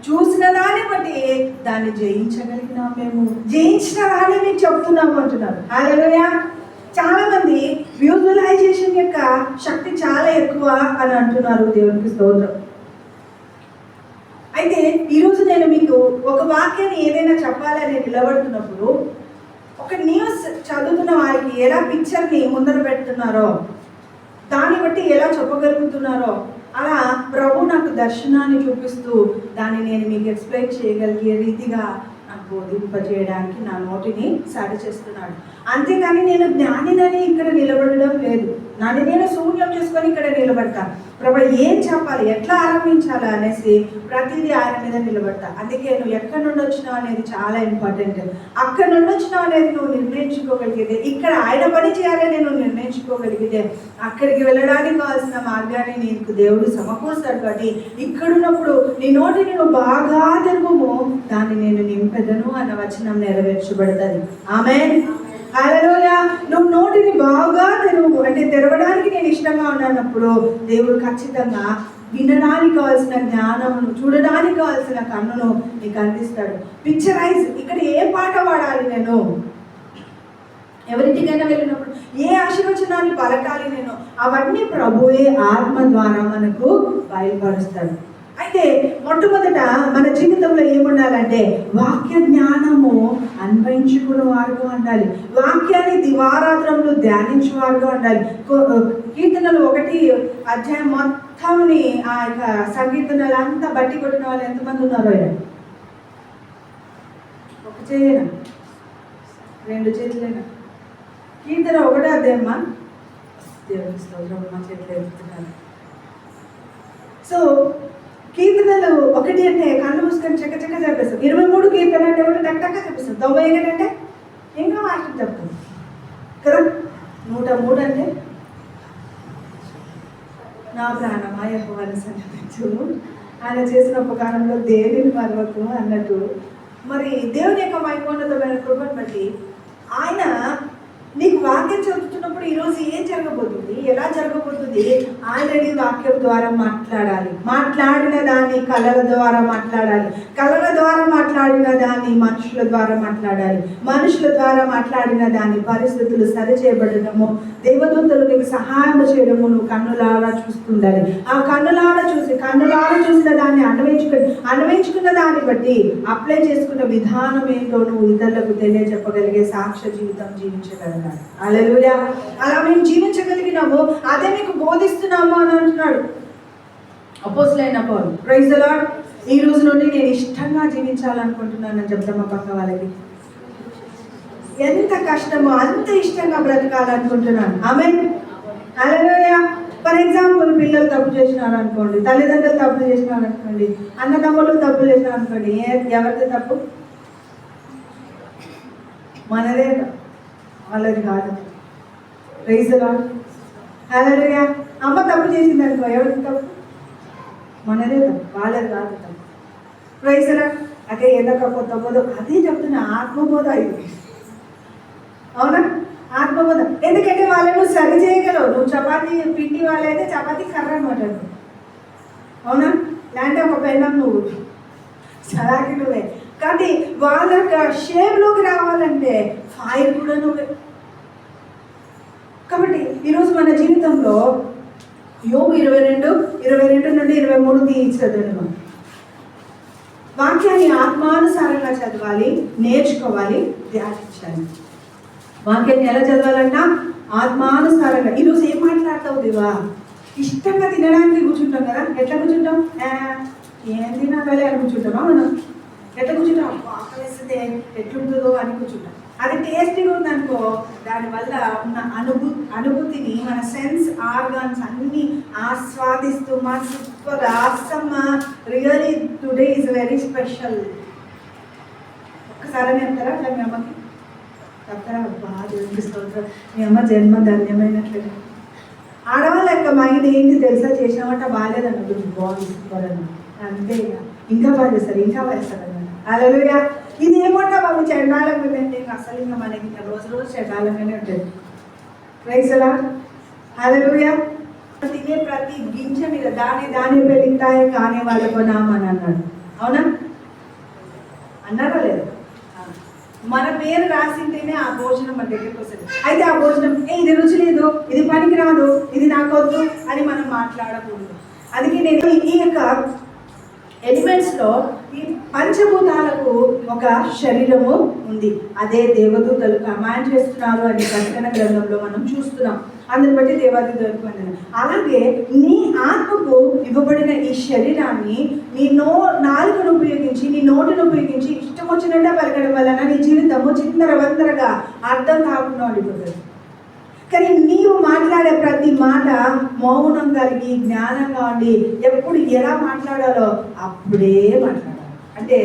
చూసిన దాన్ని బట్టి దాన్ని జయించగలిగినాం, మేము జయించిన దాన్ని మీకు చెప్తున్నాము అంటున్నారు. హల్లెలూయా. చాలా మంది విజువలైజేషన్ యొక్క శక్తి చాలా ఎక్కువ అని అంటున్నారు. దేవునికి స్తోత్రం. అయితే ఈరోజు నేను మీకు ఒక వాక్యాన్ని ఏదైనా చెప్పాలని నిలబడుతున్నప్పుడు ఒక న్యూస్ చదువుతున్న వారికి ఎలా పిక్చర్ని ముందర పెడుతున్నారో దాన్ని బట్టి ఎలా చెప్పగలుగుతున్నారో అలా ప్రభు నాకు దర్శనాన్ని చూపిస్తూ దాన్ని నేను మీకు ఎక్స్ప్లెయిన్ చేయగలిగే రీతిగా నాకు బోధింపజేయడానికి నా నోటిని సరి చేస్తున్నాడు. అంతేకాని నేను జ్ఞానినని ఇక్కడ నిలబడడం లేదు, నన్ను నేను శూన్యం చేసుకొని ఇక్కడ నిలబడతాను. ప్రభు ఏం చెప్పాలి, ఎట్లా ఆరంభించాలి అనేసి ప్రతిదీ ఆయన మీద నిలబడతా. అందుకే నువ్వు ఎక్కడి నుండి వచ్చినావు అనేది చాలా ఇంపార్టెంట్. అక్కడి నుండి వచ్చినావు అనేది నువ్వు నిర్ణయించుకోగలిగితే, ఇక్కడ ఆయన పని చేయాలని నువ్వు నిర్ణయించుకోగలిగితే అక్కడికి వెళ్ళడానికి కావాల్సిన మార్గాన్ని నీకు దేవుడు సమకూరుస్తాడు. కాబట్టి ఇక్కడున్నప్పుడు నీ నోటిని నువ్వు బాగా తెరువుము, దాన్ని నేను నింపెదను అన్న వచనం నెరవేర్చబడుతుంది. ఆమేన్. హల్లెలూయా. నువ్వు నోటిని బాగా తెరువు అంటే తెరవడానికి నేను ఇష్టంగా ఉన్నప్పుడు దేవుడు ఖచ్చితంగా వినడానికి కావాల్సిన జ్ఞానమును, చూడడానికి కావాల్సిన కన్నును నీకు అందిస్తాడు. పిక్చరైజ్, ఇక్కడ ఏ పాట పాడాలి, నేను ఎవరింటికైనా వెళ్ళినప్పుడు ఏ ఆశీర్వచనాన్ని పలకాలి, నేను అవన్నీ ప్రభువే ఆత్మ ద్వారా మనకు బయలుపరుస్తాడు. అయితే మొట్టమొదట మన జీవితంలో ఏముండాలంటే వాక్య జ్ఞానము అన్వయించుకున్న వారుగా ఉండాలి. వాక్యాన్ని దివారాత్రములు ధ్యానించేవారుగా ఉండాలి. కీర్తనలు 1 మొత్తంని ఆ యొక్క సంకీర్తనలు అంతా బట్టి కొట్టిన వాళ్ళు ఎంతమంది ఉన్నారో, ఒక చేయనా 2 చేతులైనా కీర్తన 1 దేవుని స్తోత్రం. మా చేతులు ఎత్తుతున్నారు. సో కీర్తనలు 1 అంటే కళ్ళు మూసుకొని చక్క చెప్పేస్తాం. 23 కీర్తన అంటే కూడా టక్ చెప్పేస్తాం. 91 అంటే ఇంకా మాస్టర్ చెప్తాం కదా. 103 అంటే నా ప్రాణమా యెహోవాను సన్నిధించుము, ఆయన చేసిన ఉపకారంలో దేనిని మరవకు అన్నట్టు. మరి దేవుని యొక్క మహిమోన్నతమైన కృపను బట్టి ఆయన నీకు వాక్యం చదువుతున్నప్పుడు ఈరోజు ఏం జరగబోతుంది, ఎలా జరగబోతుంది? ఆల్రెడీ వాక్యం ద్వారా మాట్లాడాలి. మాట్లాడిన దాన్ని కళల ద్వారా మాట్లాడాలి. కళల ద్వారా మాట్లాడిన దాన్ని మనుషుల ద్వారా మాట్లాడాలి. మనుషుల ద్వారా మాట్లాడిన దాన్ని పరిస్థితులు సరిచేయబడము, దేవదూతలు నీకు సహాయం చేయడము నువ్వు కన్నులారా చూస్తుండాలి. ఆ కన్నులారా చూసిన దాన్ని అన్వయించుకున్న దాన్ని బట్టి అప్లై చేసుకున్న విధానం ఏంటో నువ్వు ఇతరులకు తెలియజెప్పగలిగే సాక్ష్య జీవితం జీవించగలగాలి. హల్లెలూయా. అలా మేము జీవించగలిగినాము, అదే మీకు బోధిస్తున్నాము అని అంటున్నాడు అపోస్తలుడైన పౌలు. Praise the lord. ఈ రోజు నుండి నేను ఇష్టంగా జీవించాలనుకుంటున్నానని చెప్తాం మా పక్క వాళ్ళకి. ఎంత కష్టమో అంత ఇష్టంగా బ్రతకాలనుకుంటున్నాను. ఆమేన్. హల్లెలూయా. ఫర్ ఎగ్జాంపుల్, పిల్లలు తప్పు చేసినారు అనుకోండి, తల్లిదండ్రులు తప్పు చేసినారు అనుకోండి, అన్నదమ్ములు తప్పు చేసినారు అనుకోండి, ఎవరిది తప్పు? మనదే, వాళ్ళది కాదు. Praise the lord. హల్లెలూయా. అమ్మ తప్పు చేసింది అనుకో, ఎవరిది తప్పు? మనదే తప్పు, వాళ్ళది కాదు తప్పు. Praise the lord. అదే ఏదో తప్పదో అదే చెప్తున్నా, ఆత్మబోధ ఇది. అవునా? ఆత్మబోధ. ఎందుకంటే వాళ్ళను సరి చేయగలవు. నువ్వు చపాతీ పిండి వాళ్ళైతే చపాతీ కర్ర అనమాట. అవునా? లేదంటే ఒక పెన్నం నువ్వు సలాకి నువ్వే. కానీ వాళ్ళ షేప్లోకి రావాలంటే ఫైర్ కూడా నువ్వే. కాబట్టి ఈరోజు మన జీవితంలో యోబు 22 నుండి 23 తీయించదు. వాక్యాన్ని ఆత్మానుసారంగా చదవాలి, నేర్చుకోవాలి, ధ్యానించాలి. వాక్యాన్ని ఎలా చదవాలంట? ఆత్మానుసారంగా. ఈరోజు ఏం మాట్లాడతావు దేవా? ఇష్టంగా తినడానికి కూర్చుంటాం కదా. ఎట్లా కూర్చుంటాం? ఏం తినాలి అని కూర్చుంటామా మనం? ఎట్లా కూర్చుంటాం? ఆకలిస్తే ఎట్లుంటుందో అని కూర్చుంటాం. అది టేస్టీగా ఉందనుకో, దానివల్ల ఉన్న అనుభూతిని మన సెన్స్ ఆర్గాన్స్ అన్నీ ఆస్వాదిస్తూ మా super awesome, really today is very special. ఒక్కసారి చెప్తారా అట్లా మీ అమ్మకి? చెప్తారా? బాగా స్తోత్రం, మీ అమ్మ జన్మ ధన్యమైనట్లుగా. ఆడవాళ్ళ యొక్క మైండ్ ఏంటి తెలుసా? చేసినామంట బాగాలేదన్న గురించి బాగుంది సూపర్ అన్న, అంతే. ఇంకా బాగా చేస్తారు, ఇంకా బాగా చేస్తారు అన్నమాట. హల్లెలూయా. ఇది ఏమంటా బాబు చెడ్డాలంగా ఉందంటే అసలు ఇంకా మనకి రోజు చెడ్డాలంగానే ఉంటుంది. Praise the lord. హల్లెలూయా. తినే ప్రతి గింజ మీద దాని పెరుగుతాయి కానీ వాళ్ళకు నామని అన్నాడు. అవునా? అన్నారా లేదు? మన పేరు రాసింటేనే ఆ భోజనం మన దగ్గరికి వస్తుంది. అయితే ఆ భోజనం ఇది రుచి లేదు, ఇది పనికిరాదు, ఇది నాకొద్దు అని మనం మాట్లాడకూడదు. అందుకే నేను ఈ యొక్క ఎలిమెంట్స్లో ఈ పంచభూతాలకు ఒక శరీరము ఉంది. అదే దేవదూతలు కమాండ్ చేస్తున్నారు అని ప్రకటన గ్రంథంలో మనం చూస్తున్నాం. అందుని బట్టి దేవదూతలకు అన్నారు. అలాగే నీ ఆత్మకు ఇవ్వబడిన ఈ శరీరాన్ని నీ నాలుకను ఉపయోగించి, నీ నోటిని ఉపయోగించి ఇష్టం వచ్చినట్టే పలకడం వలన నీ జీవితము చిందరవందరగా అర్థం కాకుండా ఉండిపోతుంది. కానీ నీవు మాట్లాడే ప్రతి మాట మౌనం కలిగి జ్ఞానంగా ఉండి ఎప్పుడు ఎలా మాట్లాడాలో అప్పుడే మాట్లాడాలి. అంటే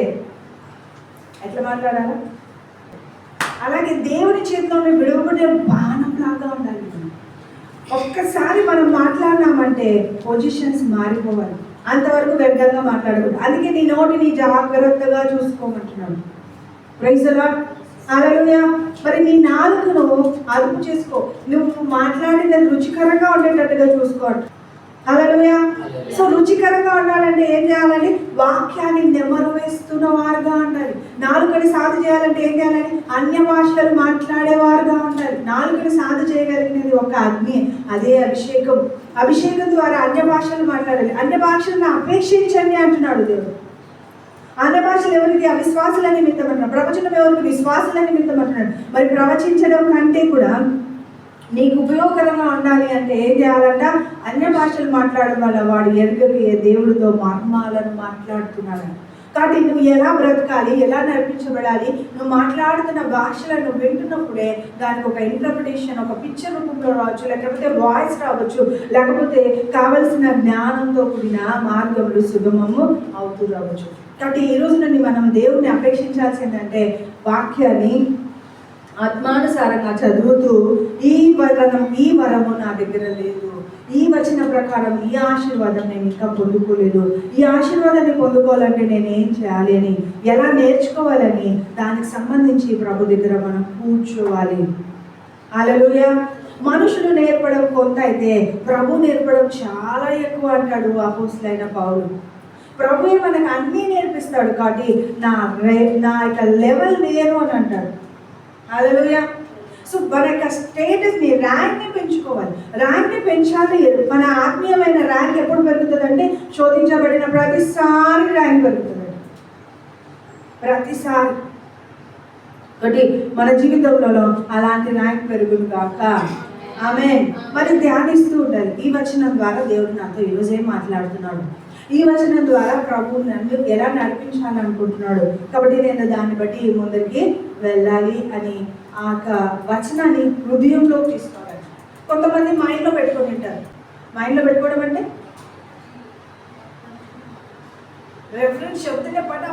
ఎట్లా మాట్లాడాలా? అలాగే దేవుని చేతిలోనే విడవబడే బాణంలాగా ఉండాలి. ఒక్కసారి మనం మాట్లాడినామంటే పొజిషన్స్ మారిపోవాలి. అంతవరకు వ్యర్థంగా మాట్లాడకూడదు. అందుకే నీ నోటిని జాగ్రత్తగా చూసుకోమంటున్నాడు. Praise the lord. హల్లెలూయా. మరి నీ నాలుకను అదుపు చేసుకో. నువ్వు మాట్లాడినది రుచికరంగా ఉండేటట్టుగా చూసుకోవాలి. హల్లెలూయా. సో రుచికరంగా ఉండాలంటే ఏం చేయాలని? వాక్యాన్ని నెమరు వేస్తున్న వారుగా ఉండాలి. నాలుకని సాధు చేయాలంటే ఏం చేయాలని? అన్య భాషలు మాట్లాడేవారుగా ఉండాలి. నాలుకని సాధు చేయగలిగినది ఒక అగ్ని, అదే అభిషేకం. అభిషేకం ద్వారా అన్య భాషలు మాట్లాడాలి. అన్య భాషలను అపేక్షించండి అంటున్నాడు దేవుడు. అన్య భాషలు ఎవరికి? అవిశ్వాసుల నిమిత్తం అంటున్నాడు. ప్రవచనం ఎవరికి? విశ్వాసుల నిమిత్తం అంటున్నాడు. మరి ప్రవచించడం కంటే కూడా నీకు ఉపయోగకరంగా ఉండాలి అంటే ఏం చేయాలంట? అన్య భాషలు మాట్లాడడం వల్ల వాడు ఎరుగలిగే దేవుడితో మర్మాలను మాట్లాడుతున్నాడు. కాబట్టి నువ్వు ఎలా బ్రతకాలి, ఎలా నడిపించబడాలి? నువ్వు మాట్లాడుతున్న భాషలను వింటున్నప్పుడే దానికి ఒక ఇంటర్ప్రిటేషన్, ఒక పిక్చర్ రూపంలో రావచ్చు, లేకపోతే వాయిస్ రావచ్చు, లేకపోతే కావలసిన జ్ఞానంతో కూడిన మార్గములు సుగమము అవుతూ రావచ్చు. కాబట్టి ఈ రోజు నుండి మనం దేవుణ్ణి అపేక్షించాల్సిందంటే వాక్యాన్ని ఆత్మానుసారంగా చదువుతూ ఈ వరము నా దగ్గర లేదు, ఈ వచన ప్రకారం ఈ ఆశీర్వాదం నేను ఇంకా పొందుకోలేదు, ఈ ఆశీర్వాదాన్ని పొందుకోవాలంటే నేనేం చేయాలి అని, ఎలా నేర్చుకోవాలని దానికి సంబంధించి ప్రభు దగ్గర మనం కూర్చోవాలి. హల్లెలూయా. మనుషులు నేర్పడం కొంత అయితే ప్రభు నేర్పడం చాలా ఎక్కువ అంటాడు అపోస్తలుడైన పౌలు. ప్రభువే మనకు అన్నీ నేర్పిస్తాడు కాబట్టి నా యొక్క లెవెల్ వేరు అని అంటాడు. హల్లెలూయా. సో మన యొక్క స్టేటస్ని, ర్యాంక్ని పెంచుకోవాలి. ర్యాంక్ని పెంచాలి. మన ఆత్మీయమైన ర్యాంక్ ఎప్పుడు పెరుగుతుందంటే శోధించబడిన ప్రతిసారి ర్యాంక్ పెరుగుతుందండి, ప్రతిసారి. కాబట్టి మన జీవితంలో అలాంటి ర్యాంక్ పెరుగును కాక. ఆమేన్. మరి ధ్యానిస్తూ ఉండాలి. ఈ వచనం ద్వారా దేవుడు నాతో ఈరోజు ఏం మాట్లాడుతున్నాడు, ఈ వచనం ద్వారా ప్రభు నన్ను ఎలా నడిపించాలనుకుంటున్నాడు, కాబట్టి నేను దాన్ని బట్టి ముందుకి వెళ్ళాలి అని ఆ వచనాన్ని హృదయంలో తీసుకోవాలి. కొంతమంది మైండ్లో పెట్టుకొని ఉంటారు. మైండ్లో పెట్టుకోవడం అంటే రెఫరెన్స్ చెప్తుంటే పట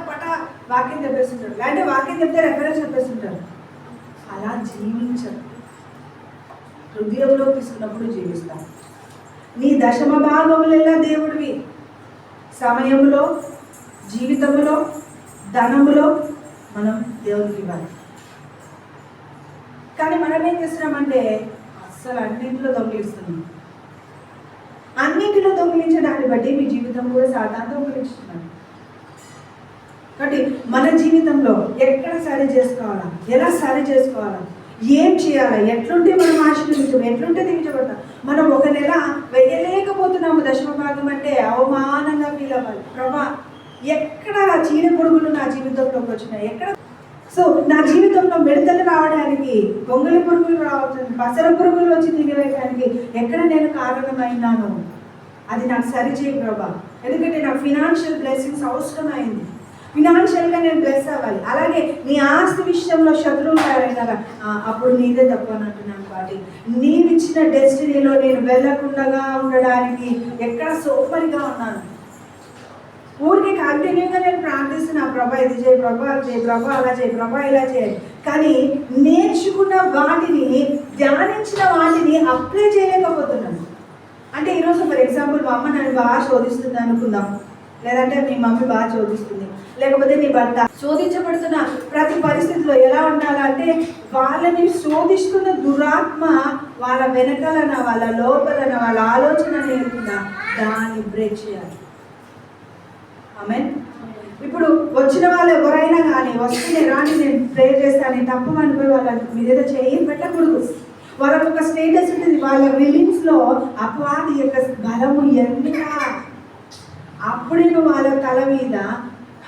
వాక్యం చెప్పేస్తుంటారు, లేదంటే వాక్యం చెప్తే రెఫరెన్స్ చెప్పేస్తుంటారు. అలా జీవించరు. హృదయంలో తీసుకున్నప్పుడు జీవిస్తాం. నీ దశమ భాగములెల్లా దేవుడివి. సమయంలో, జీవితంలో, ధనములో మనం దేవుడికి ఇవ్వాలి. కానీ మనం ఏం చేస్తున్నామంటే అస్సలు అన్నింటిలో దొంగిలిస్తున్నాం. అన్నింటిలో దొంగిలించడాన్ని బట్టి మీ జీవితం కూడా సాధారణ దొంగిలించుతున్నాం. కాబట్టి మన జీవితంలో ఎక్కడ సరి చేసుకోవాలా, ఎలా సరి చేసుకోవాలా, ఏం చేయాలా, ఎట్లుంటే మనం ఆశీర్వదించాం, ఎట్లుంటే దీవించబడతాం. మనం ఒక నెల వెయ్యలేకపోతున్నాము దశమ భాగం అంటే అవమానంగా ఫీల్ అవ్వాలి. ప్రభా, ఎక్కడ చీడ పురుగులు నా జీవితంలోకి వచ్చినాయి, ఎక్కడ. సో నా జీవితంలో మిడతలు రావడానికి, గొంగళి పురుగులు రావడానికి, పసర పురుగులు వచ్చి తినేయడానికి ఎక్కడ నేను కారణమైనాను, అది నాకు సరిచేయి ప్రభా. ఎందుకంటే నాకు ఫినాన్షియల్ బ్లెస్సింగ్స్ అవసరమైంది. ఫినాన్షియల్గా నేను బ్లెస్ అవ్వాలి. అలాగే నీ ఆస్తి విషయంలో శత్రువులు తయారైనారా, అప్పుడు నీదే తప్పు అని అంటున్నాను. కాబట్టి నీవిచ్చిన డెస్టినీలో నేను వెళ్ళకుండా ఉండడానికి ఎక్కడ సోమరిగా ఉన్నాను. ఊరికి కంటిన్యూగా నేను ప్రార్థిస్తున్నా, ప్రభా ఇది చేయి, ప్రభా అది చేయి, ప్రభా అలా చేయి, ప్రభా ఇలా చేయి. కానీ నేర్చుకున్న వాటిని, ధ్యానించిన వాటిని అప్లై చేయలేకపోతున్నాను. అంటే ఈరోజు ఫర్ ఎగ్జాంపుల్ మా అమ్మ నన్ను బాగా శోధిస్తుంది అనుకుందాం, లేదంటే మీ మమ్మీ బాగా శోధిస్తుంది, లేకపోతే నీ భర్త. శోధించబడుతున్న ప్రతి పరిస్థితిలో ఎలా ఉండాలంటే వాళ్ళని శోధిస్తున్న దురాత్మ వాళ్ళ వెనకాలన, వాళ్ళ లోపలన, వాళ్ళ ఆలోచన లేకుండా దాన్ని బ్రేక్ చేయాలి. ఆమేన్. ఇప్పుడు వచ్చిన వాళ్ళు ఎవరైనా కానీ వస్తూనే రాని నేను ప్రే చేస్తాను తప్పు అనిపోయి వాళ్ళ మీదేదో చేయి పెట్టకూడదు. వాళ్ళకు ఒక స్టేటస్ ఉంటుంది. వాళ్ళ రిలీఫ్స్లో అపవాది యొక్క బలము ఎంత, అప్పుడే నువ్వు వాళ్ళ తల మీద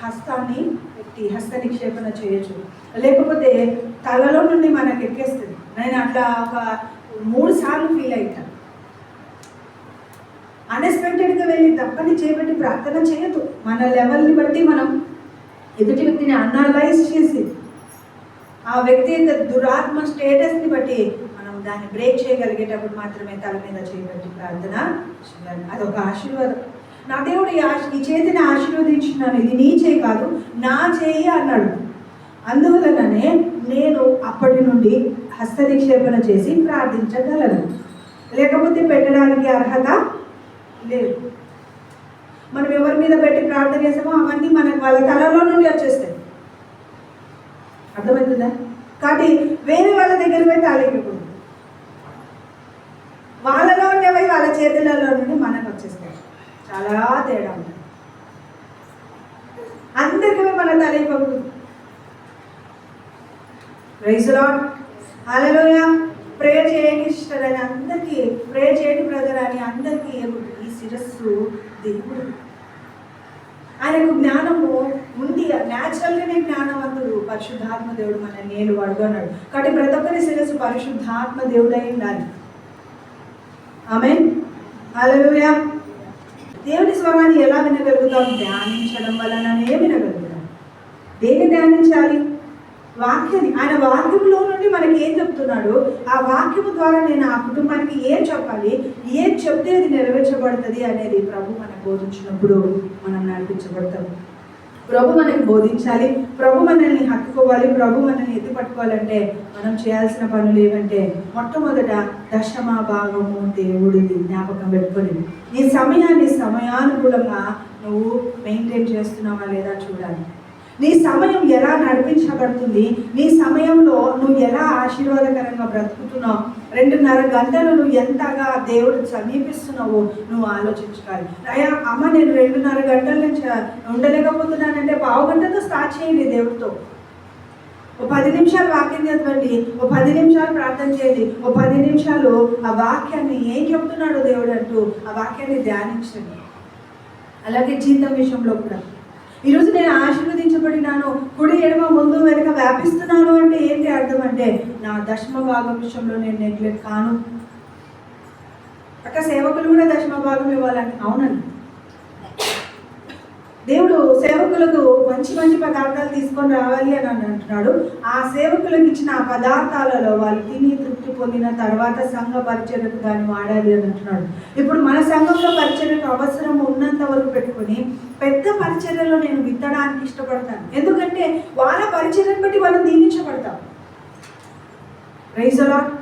హస్తాన్ని పెట్టి హస్త నిక్షేపణ చేయొచ్చు. లేకపోతే తలలో నుండి మనకు ఎక్కేస్తుంది. నేను అట్లా ఒక 3 సార్లు ఫీల్ అవుతాను. అన్ఎక్స్పెక్టెడ్గా వెళ్ళి తప్పని చేపట్టి ప్రార్థన చేయొద్దు. మన లెవెల్ని బట్టి మనం ఎదుటి వ్యక్తిని అనలైజ్ చేసి ఆ వ్యక్తి యొక్క దురాత్మ స్టేటస్ని బట్టి మనం దాన్ని బ్రేక్ చేయగలిగేటప్పుడు మాత్రమే తల మీద చేయబట్టి ప్రార్థన చేయాలి. అదొక ఆశీర్వాదం. నా దేవుడు ఈ చేతిని ఆశీర్వదించున్నాను, ఇది నీ చేయి కాదు నా చేయి అన్నాడు. అందువలననే నేను అప్పటి నుండి హస్త నిక్షేపణ చేసి ప్రార్థించగలను. లేకపోతే పెట్టడానికి అర్హత లేదు. మనం ఎవరి మీద పెట్టి ప్రార్థన చేసామో అవన్నీ మనకు వాళ్ళ తలలో నుండి వచ్చేస్తాయి. అర్థమవుతుందా? కాబట్టి వేరే వాళ్ళ దగ్గర పోయి తాళికూడదు. వాళ్ళలో ఉండేవి వాళ్ళ చేతులలో నుండి మనకు వచ్చేస్తాయి. చాలా తేడా ఉంటుంది. అందరికీ మన తలైపోకూడదు. ప్రైజ్ లార్డ్, హల్లెలూయా. ప్రేయర్ చేయండి సిస్టర్ అని అందరికీ, ప్రేయర్ చేయండి బ్రదర్ అని అందరికీ ఈ శిరస్సు దేవుడు. ఆయనకు జ్ఞానము ఉంది. న్యాచురల్గానే జ్ఞానవంతుడు. పరిశుద్ధాత్మ దేవుడు మన నేను వాడు అన్నాడు. కాబట్టి ప్రతి ఒక్కరి శిరస్సు పరిశుద్ధాత్మ దేవుడై ఉండాలి. ఆమేన్, హల్లెలూయా. దేవుని స్వరాన్ని ఎలా వినగలుగుతాం? ధ్యానించడం వలననే వినగలుగుతాం. దేన్ని ధ్యానించాలి? వాక్యాన్ని. ఆయన వాక్యంలో నుండి మనకి ఏం చెప్తున్నాడు, ఆ వాక్యము ద్వారా నేను ఆ కుటుంబానికి ఏం చెప్పాలి, ఏం చెప్తే అది నెరవేర్చబడుతుంది అనేది ప్రభు మనకు బోధించినప్పుడు మనం నడిపించబడతాం. ప్రభు మనకి బోధించాలి, ప్రభు మనల్ని హత్తుకోవాలి, ప్రభు మనల్ని ఎత్తుపట్టుకోవాలంటే మనం చేయాల్సిన పనులు ఏమంటే, మొట్టమొదట దశమ భాగము దేవుడిది జ్ఞాపకం పెట్టుకొని నీ సమయాన్ని సమయానుకూలంగా నువ్వు మెయింటైన్ చేస్తున్నావా లేదా చూడాలి. నీ సమయం ఎలా నడిపించబడుతుంది, నీ సమయంలో నువ్వు ఎలా ఆశీర్వాదకరంగా బ్రతుకుతున్నావు, 2.5 గంటలు నువ్వు ఎంతగా దేవుడు సమీపిస్తున్నావో నువ్వు ఆలోచించుకోవాలి. అయ్యా అమ్మ నేను 2.5 గంటల నుంచి ఉండలేకపోతున్నానంటే 1/2 గంటతో స్టార్ట్ చేయండి దేవుడితో. ఓ 10 నిమిషాలు వాక్యం చదవండి, ఓ 10 నిమిషాలు ప్రార్థన చేయండి, ఓ 10 నిమిషాలు ఆ వాక్యాన్ని ఏం చెప్తున్నాడో దేవుడు అంటూ ఆ వాక్యాన్ని ధ్యానించండి. అలాగే జీవితం విషయంలో కూడా ఈరోజు నేను ఆశీర్వదించబడినాను, కుడి ఎడమ ముందు వెనుక వ్యాపిస్తున్నాను అంటే ఏంటి అర్థం అంటే నా దశమ భాగం విషయంలో నేను నెగ్లెక్ట్ కాను. అక్క సేవకులు కూడా దశమ భాగం ఇవ్వాలంటే అవునండి. దేవుడు సేవకులకు మంచి మంచి పదార్థాలు తీసుకొని రావాలి అని అంటున్నాడు. ఆ సేవకులకు ఇచ్చిన ఆ పదార్థాలలో వాళ్ళు తిని తృప్తి పొందిన తర్వాత సంఘ పరిచర్యకు దాన్ని వాడాలి అని అంటున్నాడు. ఇప్పుడు మన సంఘంలో పరిచర్యకు అవసరం ఉన్నంత వరకు పెట్టుకొని పెద్ద పరిచర్యలో నేను విత్తడానికి ఇష్టపడతాను. ఎందుకంటే వాళ్ళ పరిచర్యను బట్టి మనం దీవించబడతాం. ప్రైజ్ ది లార్డ్,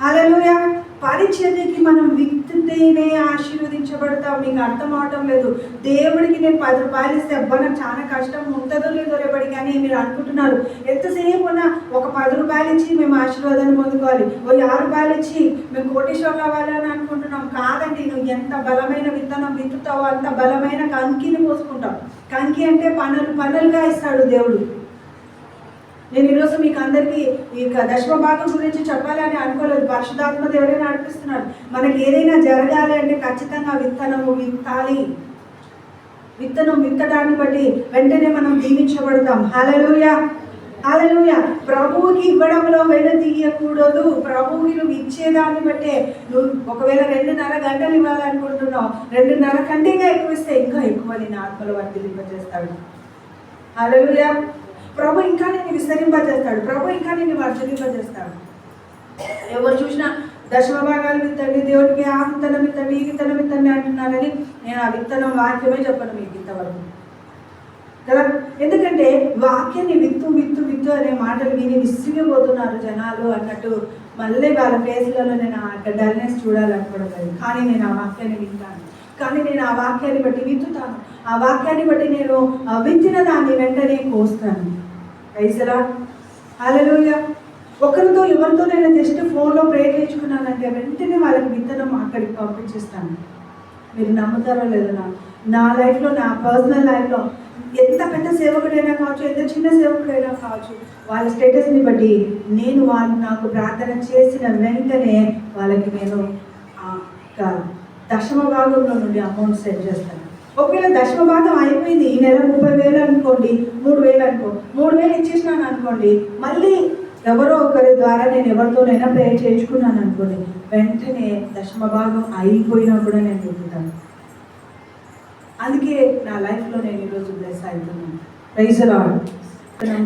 హల్లెలూయా. పరిచర్యకి మనం విత్తితేనే ఆశీర్వదించబడతాం. మీకు అర్థం అవటం లేదు. దేవుడికి నేను 10 రూపాయలు ఇస్తే అబ్బా నాకు చాలా కష్టం ఉంటుందో లేదో రేపటి కానీ మీరు అనుకుంటున్నారు. ఎంతసేపు ఉన్నా ఒక 10 రూపాయలు ఇచ్చి మేము ఆశీర్వాదాన్ని పొందుకోవాలి, ఓ 50 రూపాయలు ఇచ్చి మేము కోటీశ్వరులు అవ్వాలని అనుకుంటున్నాం. కాదండి, నువ్వు ఎంత బలమైన విత్తనం విత్తుతావో అంత బలమైన కంకిని పోసుకుంటావు. కంకి అంటే పనులుగా ఇస్తాడు దేవుడు. నేను ఈరోజు మీకు అందరికీ ఈ దశమ భాగం గురించి చెప్పాలని అనుకోలేదు. పరిశుద్ధాత్మ దేవుడే నడిపిస్తున్నాడు. మనకి ఏదైనా జరగాలి అంటే ఖచ్చితంగా విత్తనము విత్తాలి. విత్తనం విత్తడాన్ని బట్టి వెంటనే మనం దీవించబడతాం. హల్లెలూయా, హల్లెలూయా. ప్రభువుకి ఇవ్వడంలో తీయకూడదు. ప్రభువుకి నువ్వు ఇచ్చేదాన్ని బట్టే. నువ్వు ఒకవేళ 2.5 గంటలు ఇవ్వాలనుకుంటున్నావు, 2.5 కంటే ఎక్కువ ఇస్తే ఇంకా ఎక్కువ నేను ఆత్మలో వర్ధిల్లింపజేస్తాడు. హల్లెలూయా. ప్రభు ఇంకా నేను విస్తరింపజేస్తాడు. ప్రభు ఇంకా నేను వర్ధలింపజేస్తాడు. ఎవరు చూసినా దశమ భాగాలు విత్తండి, దేవుడికి ఆ విత్తనం విత్తండి, ఈ విత్తనం విత్తండి అంటున్నారని నేను ఆ విత్తనం వాక్యమే చెప్పను మీకు ఇంతవరకు కదా. ఎందుకంటే వాక్యాన్ని విత్తు విత్తు విత్తు అనే మాటలు విని విసిగిపోతున్నారు జనాలు అన్నట్టు మళ్ళీ వాళ్ళ ఫేస్లలో నేను ఆ డల్నెస్ చూడాలనుకోవడం. కానీ నేను ఆ వాక్యాన్ని వింటాను, కానీ నేను ఆ వాక్యాన్ని బట్టి విత్తుతాను. ఆ వాక్యాన్ని బట్టి నేను విత్తిన దాన్ని వెంటనే కోస్తాను. ప్రైజ్ ది లార్డ్, హల్లెలూయా. ఒకరితో ఎవరితో నేను జస్ట్ ఫోన్లో ప్రేయర్ చేయించుకున్నానంటే వెంటనే వాళ్ళకి విత్తనం అక్కడికి పంపించేస్తాను. మీరు నమ్ముతారో లేదో, నా లైఫ్లో, నా పర్సనల్ లైఫ్లో ఎంత పెద్ద సేవకుడైనా కావచ్చు, ఎంత చిన్న సేవకుడైనా కావచ్చు, వాళ్ళ స్టేటస్ని బట్టి నేను వాళ్ళు నాకు ప్రార్థన చేసిన వెంటనే వాళ్ళకి నేను దశమ భాగంలో నుండి అమౌంట్ సెండ్ చేస్తాను. ఒకవేళ దశమ భాగం అయిపోయింది, ఈ నెల 30,000 అనుకోండి, 3,000 అనుకో, 3,000 ఇచ్చేసినాను అనుకోండి, మళ్ళీ ఎవరో ఒకరి ద్వారా నేను ఎవరితోనైనా ప్రేయర్ చేయించుకున్నాను అనుకోండి, వెంటనే దశమ భాగం అయిపోయినా కూడా నేను చెప్తాను. అందుకే నా లైఫ్లో నేను ఈరోజు బ్లెస్ అవుతున్నాను. Praise the lord.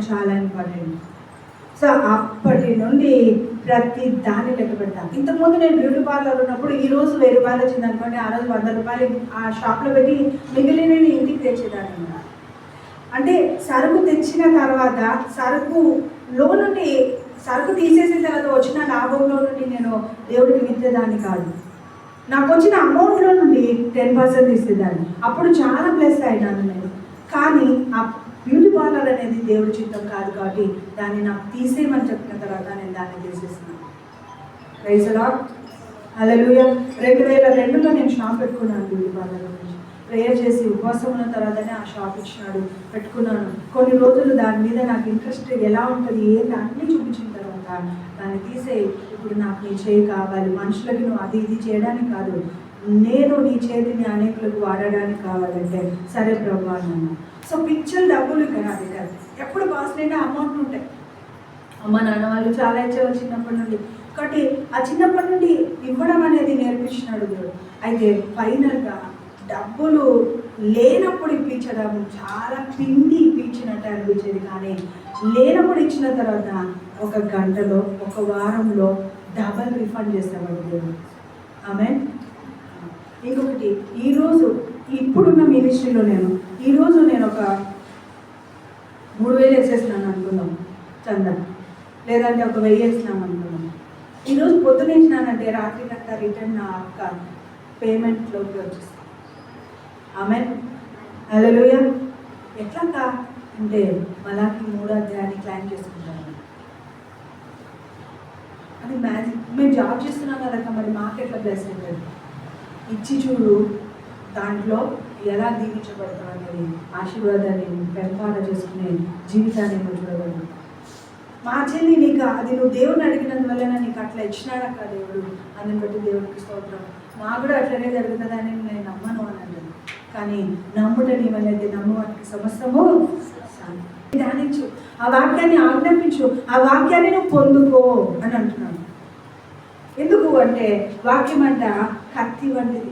చాలా ఇంపార్టెంట్. సో అప్పటి నుండి ప్రతి దాన్ని లెక్క పెడతాను. ఇంతకుముందు నేను బ్యూటీ పార్లర్ ఉన్నప్పుడు ఈరోజు 1000 రూపాయలు వచ్చింది అనుకోండి, ఆ రోజు 100 రూపాయలు ఆ షాప్లో పెట్టి మిగిలిన ఇంటికి తెచ్చేదాన్ని. అంటే సరుకు తెచ్చిన తర్వాత సరుకులో నుండి సరుకు తీసేసిన తర్వాత వచ్చిన లాభంలో నుండి నేను దేవుడికి విత్తేదాన్ని కాదు. నాకు వచ్చిన అమౌంట్లో నుండి 10% తీసేదాన్ని. అప్పుడు చాలా ప్లస్ అయినాను నేను. కానీ ఆ బ్యూటీ పార్లర్ అనేది దేవుడి చిత్తం కాదు కాబట్టి దాన్ని నాకు తీసేయమని చెప్పిన తర్వాత నేను దాన్ని తీసేస్తున్నాను. ప్రైజ్ ది లార్డ్, హల్లెలూయా. 2002లో నేను షాప్ పెట్టుకున్నాను. బ్యూటీ పార్లర్ గురించి ప్రేయర్ చేసి ఉపవాసం ఉన్న తర్వాతనే ఆ షాప్ ఇచ్చినాడు, పెట్టుకున్నాను. కొన్ని రోజులు దాని మీద నాకు ఇంట్రెస్ట్ ఎలా ఉంటుంది ఏంటి అన్నీ చూపించిన తర్వాత దాన్ని తీసేయి, ఇప్పుడు నాకు నీ చేయి కావాలి, మనుషులకి నువ్వు అది ఇది చేయడానికి కాదు, నేను నీ చేతిని అనేకులకు వాడడానికి కావాలంటే సరే ప్రభు అన్నాను. సో పిక్చర్ డబ్బులు ఇక్కడ నా దగ్గర ఎప్పుడు బాస్ నిండా అమౌంట్ ఉంటాయి. అమ్మ నాన్న వాళ్ళు చాలా ఇచ్చేవాళ్ళు చిన్నప్పటి నుండి. కాబట్టి ఆ చిన్నప్పటి నుండి ఇవ్వడం అనేది నేర్పించినాడు దేవుడు. అయితే ఫైనల్గా డబ్బులు లేనప్పుడు ఇప్పించడం చాలా పిండి ఇప్పించినట్టు అనిపించేది. కానీ లేనప్పుడు ఇచ్చిన తర్వాత 1 గంటలో 1 వారంలో డబల్ రిఫండ్ చేసేవాడు దేవుడు. ఆమేన్. ఇంకొకటి, ఈరోజు ఇప్పుడున్న మినిస్ట్రీలో ఈరోజు నేను ఒక 3,000 వేసేసినాను అనుకుందాం చందా, లేదంటే ఒక 1,000 వేసినాను అనుకుందాం. ఈరోజు పొద్దున వేసినానంటే రాత్రి కట్టా రిటర్న్ నా పేమెంట్లోకి వచ్చేస్తాను. ఆమేన్, హల్లెలూయా. ఎట్లాగా అంటే మలాకి 3వ అధ్యాయాన్ని క్లైమ్ చేసుకుంటాను. అది మ్యాజిక్. మేము జాబ్ చేస్తున్నాం కదక్క, మరి మాకెట్లా బ్లెస్ అవుతుంది? ఇచ్చి చూడు, దాంట్లో ఎలా దీవించబడతాం అనేది ఆశీర్వాదాన్ని పెంపాల చేసుకునే జీవితాన్ని నువ్వు చూడగలరు. మా చెల్లి నీకు అది నువ్వు దేవుడిని అడిగినందువల్ల నీకు అట్లా ఇచ్చినాడక్క దేవుడు, అని బట్టి దేవుడికి స్తోత్రం. నాకు కూడా అట్లనే జరుగుతుందని నేను నమ్మను అని అంటాను. కానీ నమ్ముట నీ వల్ల అయితే నమ్మవానికి సమస్తము ధ్యానించు, ఆ వాక్యాన్ని ఆజ్ఞాపించు, ఆ వాక్యాన్ని నువ్వు పొందుకో అని అంటున్నాను. ఎందుకు అంటే వాక్యం అంట కత్తి వంటిది.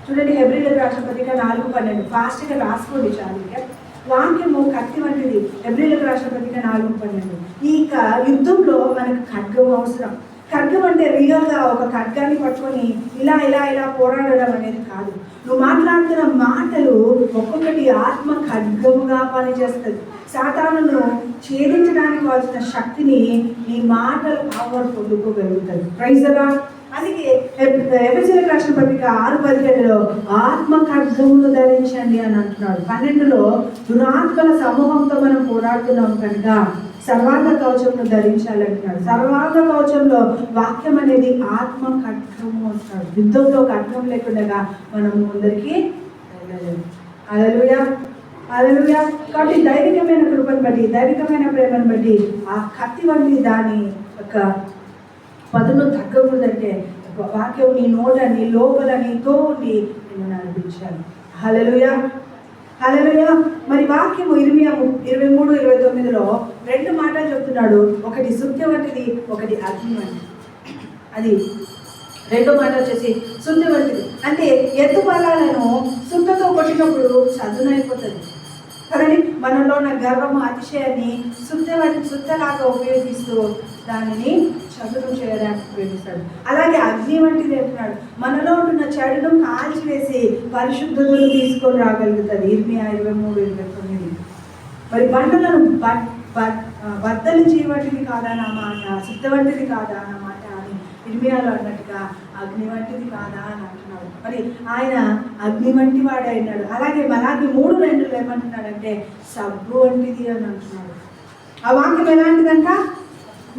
చూడండి, హెబ్రీయులకు రాసిన పత్రిక 4:12 ఫాస్ట్గా రాసుకోండి చాలు. వాక్యము కత్తి వంటిది. హెబ్రీయులకు రాసిన పత్రిక 4:12. ఈ యుద్ధంలో మనకు ఖడ్గం అవసరం. ఖడ్గం అంటే రియల్గా ఒక ఖడ్గాన్ని పట్టుకొని ఇలా ఇలా ఇలా పోరాడడం అనేది కాదు. నువ్వు మాట్లాడుతున్న మాటలు ఒక్కొక్కటి ఆత్మ ఖడ్గముగా పనిచేస్తుంది. సాతానును ఛేదించడానికి కావాల్సిన శక్తిని నీ మాటలు పవర్ పొందుకోగలుగుతుంది. Praise the lord. అందుకే ఎఫెసీయులకు రాసిన పత్రిక 6:17 ఆత్మ ఖడ్గమును ధరించండి అని అంటున్నాడు. 12 దురాత్మల సమూహంతో మనం పోరాడుతున్నాం కనుక సర్వాంగ కవచమును ధరించాలంటున్నాడు. సర్వాంగ కవచంలో వాక్యం అనేది ఆత్మ ఖడ్గము అంటున్నాడు. యుద్ధంలో ఖడ్గం లేకుండా మనం ముందరికి వెళ్ళలేము. హల్లెలూయా, హల్లెలూయా. కాబట్టి దైవికమైన కృపను బట్టి, దైవికమైన ప్రేమను బట్టి ఆ కత్తి వంటి దాని యొక్క పదును తగ్గకూడదంటే వాక్యం నీ నోట, నీ లోపల, నీతో ఉండి నిన్ను నడిపించాలి. హల్లెలూయా, హల్లెలూయా. మరి వాక్యము ఇర్మియా 23:29 2 మాటలు చెప్తున్నాడు. ఒకటి సుత్తి వంటిది, ఒకటి అగ్ని వంటిది. అది 2 మాటలు వచ్చేసి సుత్తి వంటిది అంటే ఎత్తు బలాలను సుత్తతో కొట్టినప్పుడు సదునైపోతుంది కదండి. మనలో ఉన్న గర్వము, అతిశయాన్ని సుత్తలాగా ఉపయోగిస్తూ దానిని చదును చేయడానికి ఉపయోగిస్తాడు. అలాగే అగ్ని వంటిది అంటున్నాడు. మనలో ఉంటున్న చెడును కాల్చివేసి పరిశుద్ధతను తీసుకొని రాగలుగుతుంది. ఇర్మియా 23:29. మరి బండలను బద్దలు చేయవంటిది కాదా నా మాట, సిద్ధ వంటిది కాదా నా మాట అని ఇర్మియాలో అన్నట్టుగా అగ్ని వంటిది కాదా అని అంటున్నాడు. మరి ఆయన అగ్ని వంటి వాడే అయినాడు. అలాగే మలాకి 3:2 ఏమంటున్నాడంటే సబ్బు వంటిది అని అంటున్నాడు. ఆ వాక్యం ఎలాంటిదంట?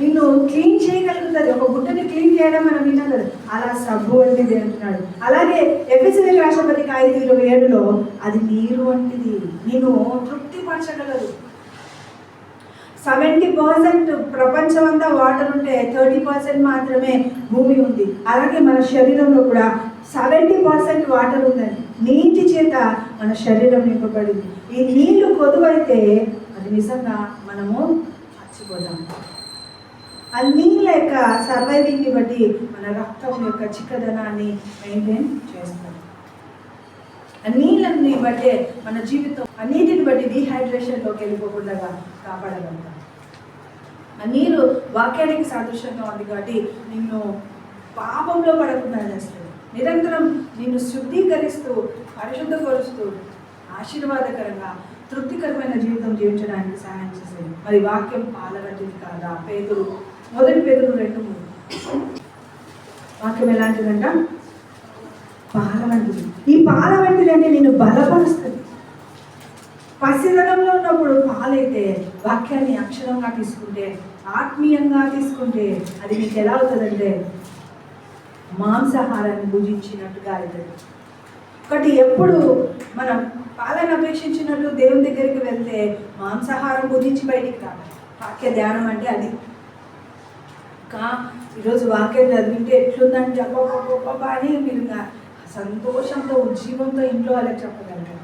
నిన్ను క్లీన్ చేయగలుగుతుంది. ఒక గుడ్డని క్లీన్ చేయడం మనం విన్నాం కదా, అలా సబ్బు వంటిది అంటున్నాడు. అలాగే ఎఫెసీయులకు రాసిన పత్రిక 5:27 అది నీరు వంటిది, నేను తృప్తిపరచగలదు. 70% ప్రపంచం అంతా వాటర్ ఉంటే 30% మాత్రమే భూమి ఉంది. అలాగే మన శరీరంలో కూడా 70% వాటర్ ఉందండి. నీటి చేత మన శరీరం నింపబడింది. ఈ నీళ్లు కొదువైతే అది నిజంగా మనము చచ్చిపోతాము. ఆ నీళ్ళ యొక్క సర్వైవింగ్ని బట్టి మన రక్తం యొక్క చిక్కదనాన్ని మెయింటైన్ చేస్తాం. ఆ నీళ్ళని బట్టే మన జీవితం, ఆ నీటిని బట్టి డీహైడ్రేషన్లోకి వెళ్ళిపోకుండా కాపాడగలుగుతాం. ఆ నీరు వాక్యానికి సాదృశ్యంగా ఉంది కాబట్టి నిన్ను పాపంలో పడకుండా చేస్తుంది. నిరంతరం నిన్ను శుద్ధీకరిస్తూ, పరిశుద్ధపరుస్తూ, ఆశీర్వాదకరంగా తృప్తికరమైన జీవితం జీవించడానికి సహాయం చేసేది. మరి వాక్యం పాల వంటిది కాదా? పేతురు 1 పేతురు 2:3 వాక్యం ఎలాంటిదంట? పాల వంటిది. ఈ పాల వంటిది అంటే నిన్ను బలపరుస్తుంది. పసిదనంలో ఉన్నప్పుడు పాలైతే వాక్యాన్ని అక్షరంగా తీసుకుంటే, ఆత్మీయంగా తీసుకుంటే అది నీకు ఎలా అవుతుందంటే మాంసాహారాన్ని భుజించినట్టుగా అవుతుంది. ఒకటి ఎప్పుడు మనం పాలను అపేక్షించినట్టు దేవుని దగ్గరికి వెళ్తే మాంసాహారం భుజించి బయటికి రావాలి. వాక్య ధ్యానం అంటే అది. ఈరోజు వాక్యం చదివింటే ఎట్లుందంటే అబ్బా అని మీరు సంతోషంతో, ఉజ్జీవంతో ఇంట్లో వాళ్ళకి చెప్పగలరు.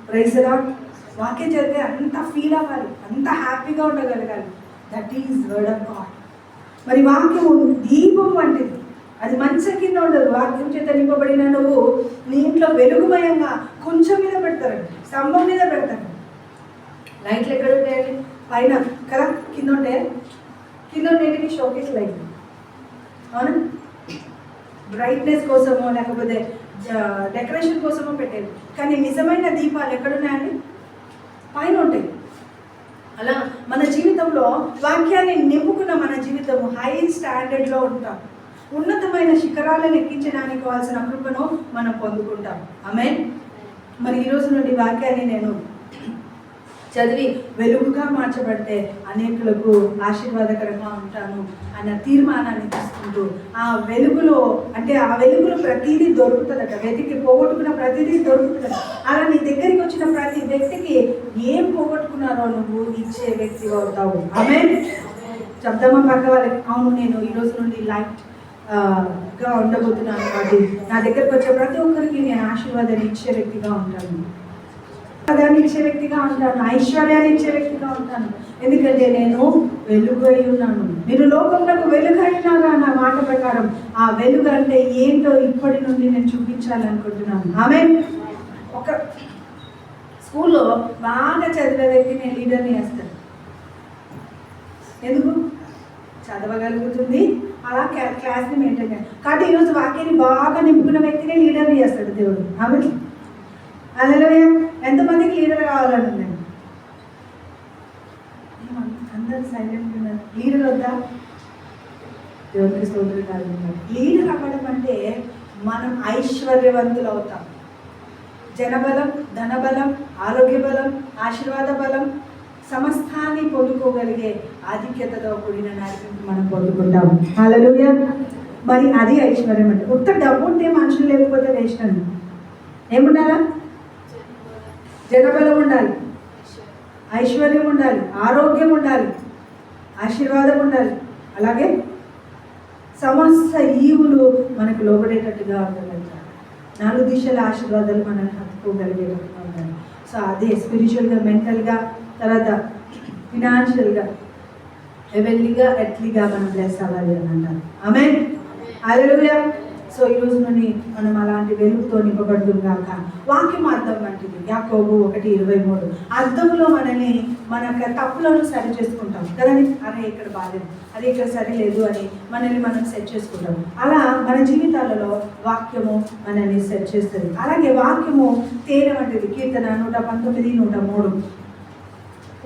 Praise the lord. వాక్యం చదివితే అంత ఫీల్ అవ్వాలి, అంత హ్యాపీగా ఉండగలగాలి. That is word of God. మరి వాక్యము దీపం వంటిది. అది మంచం కింద ఉండదు. వాక్యం చేత నింపబడిన నువ్వు నీ ఇంట్లో వెలుగుమయంగా కొంచెం మీద పెడతారండి, స్తంభం మీద పెడతారు. లైట్లు ఎక్కడ ఉంటాయండి? పైన కదా, కింద ఉంటాయి. కింద ఉండేటివి షోకేస్ లైట్, అవునా? బ్రైట్నెస్ కోసమో లేకపోతే డెకరేషన్ కోసమో పెట్టేది. కానీ నిజమైన దీపాలు ఎక్కడున్నాయండి? పైన ఉంటాయి. అలా మన జీవితంలో వాక్యాన్ని నింపుకున్న మన జీవితం హై స్టాండర్డ్లో ఉంటాం. ఉన్నతమైన శిఖరాలను ఎక్కించడానికి కావాల్సిన కృపను మనం పొందుకుంటాం. ఆమేన్. మరి ఈరోజు నుండి వాక్యాన్ని నేను చదివి వెలుగుగా మార్చబడితే అనేకులకు ఆశీర్వాదకరంగా ఉంటాను అన్న తీర్మానాన్ని తీసుకుంటూ ఆ వెలుగులో అంటే ఆ వెలుగులో ప్రతిదీ దొరుకుతుందట. వెతికి పోగొట్టుకున్న ప్రతిదీ దొరుకుతుందట. అలా నీ దగ్గరికి వచ్చిన ప్రతి వ్యక్తికి ఏం పోగొట్టుకున్నారో నువ్వు ఇచ్చే వ్యక్తి అవుతావు. ఆమేన్. శబ్దమా పక్క వాళ్ళకి, అవును నేను ఈ రోజు నుండి లైట్ గా ఉండబోతున్నాను కాబట్టి నా దగ్గరకు వచ్చే ప్రతి ఒక్కరికి నేను ఆశీర్వాదాన్ని ఇచ్చే వ్యక్తిగా ఉంటాను, ఆశీర్వాదాన్ని ఇచ్చే వ్యక్తిగా ఉంటాను, ఐశ్వర్యాన్ని ఇచ్చే వ్యక్తిగా ఉంటాను. ఎందుకంటే నేను వెలుగు అయి ఉన్నాను. మీరు లోకంలో వెలుగు అయినారా అన్న మాట ప్రకారం ఆ వెలుగు అంటే ఏంటో ఇప్పటి నుండి నేను చూపించాలనుకుంటున్నాను. ఆమేన్. ఒక స్కూల్లో బాగా చదివే వ్యక్తిని లీడర్ని వేస్తాను. ఎందుకు? చదవగలుగుతుంది, అలా క్లాస్ని మెయింటైన్ చేయాలి. కాబట్టి ఈరోజు వాక్యాన్ని బాగా నింపుకున్న వ్యక్తిని లీడర్ని చేస్తాడు దేవుడు. ఆమె అలా ఎంతమందికి లీడర్ కావాలండి? అందరూ సైలెంట్ ఉన్నారు. లీడర్ వద్దా? దేవుడికి స్తోత్రం కాదు. లీడర్ అవ్వడం అంటే మనం ఐశ్వర్యవంతులు అవుతాం. జనబలం, ధనబలం, ఆరోగ్య బలం, ఆశీర్వాద బలం సమస్తాన్ని పొందుకోగలిగే ఆధిక్యతతో కూడిన నడిపింపు మనం పొందుకుంటాం. హల్లెలూయా. మరి అది ఐశ్వర్యం అంటే. ఉత్త డబ్బు ఉంటే మనుషులు లేకపోతే వేస్ట్ అండి. ఏముండాలా? జనబలం ఉండాలి, ఐశ్వర్యం ఉండాలి, ఆరోగ్యం ఉండాలి, ఆశీర్వాదం ఉండాలి, అలాగే సమస్త ఈవులు మనకు లోబడేటట్టుగా ఉండగలుగుతారు. 4 దిశల ఆశీర్వాదాలు మనల్ని హత్తుకోగలిగేటట్టుగా ఉండాలి. సో అదే స్పిరిచువల్గా, మెంటల్గా, తర్వాత ఫినాన్షియల్గా, హెవెన్లీగా, ఎర్త్లీగా మనం బ్లెస్ అవ్వాలి అని అంటారు. ఆమేన్. హల్లెలూయా. సో ఈ రోజు నుండి మనం అలాంటి వెలుగుతో నింపబడుతుంది కాక. వాక్యం అర్థం వంటిది. యాకోబు 1:23 అర్థంలో మనల్ని మన తప్పులను సరి చేసుకుంటాం కదండి. అరే ఇక్కడ బాలేదు, అదే ఇక్కడ సరిలేదు అని మనల్ని మనం సెట్ చేసుకుంటాం. అలా మన జీవితాలలో వాక్యము మనల్ని సెట్ చేస్తుంది. అలాగే వాక్యము తేనె వంటిది. కీర్తన 119, 103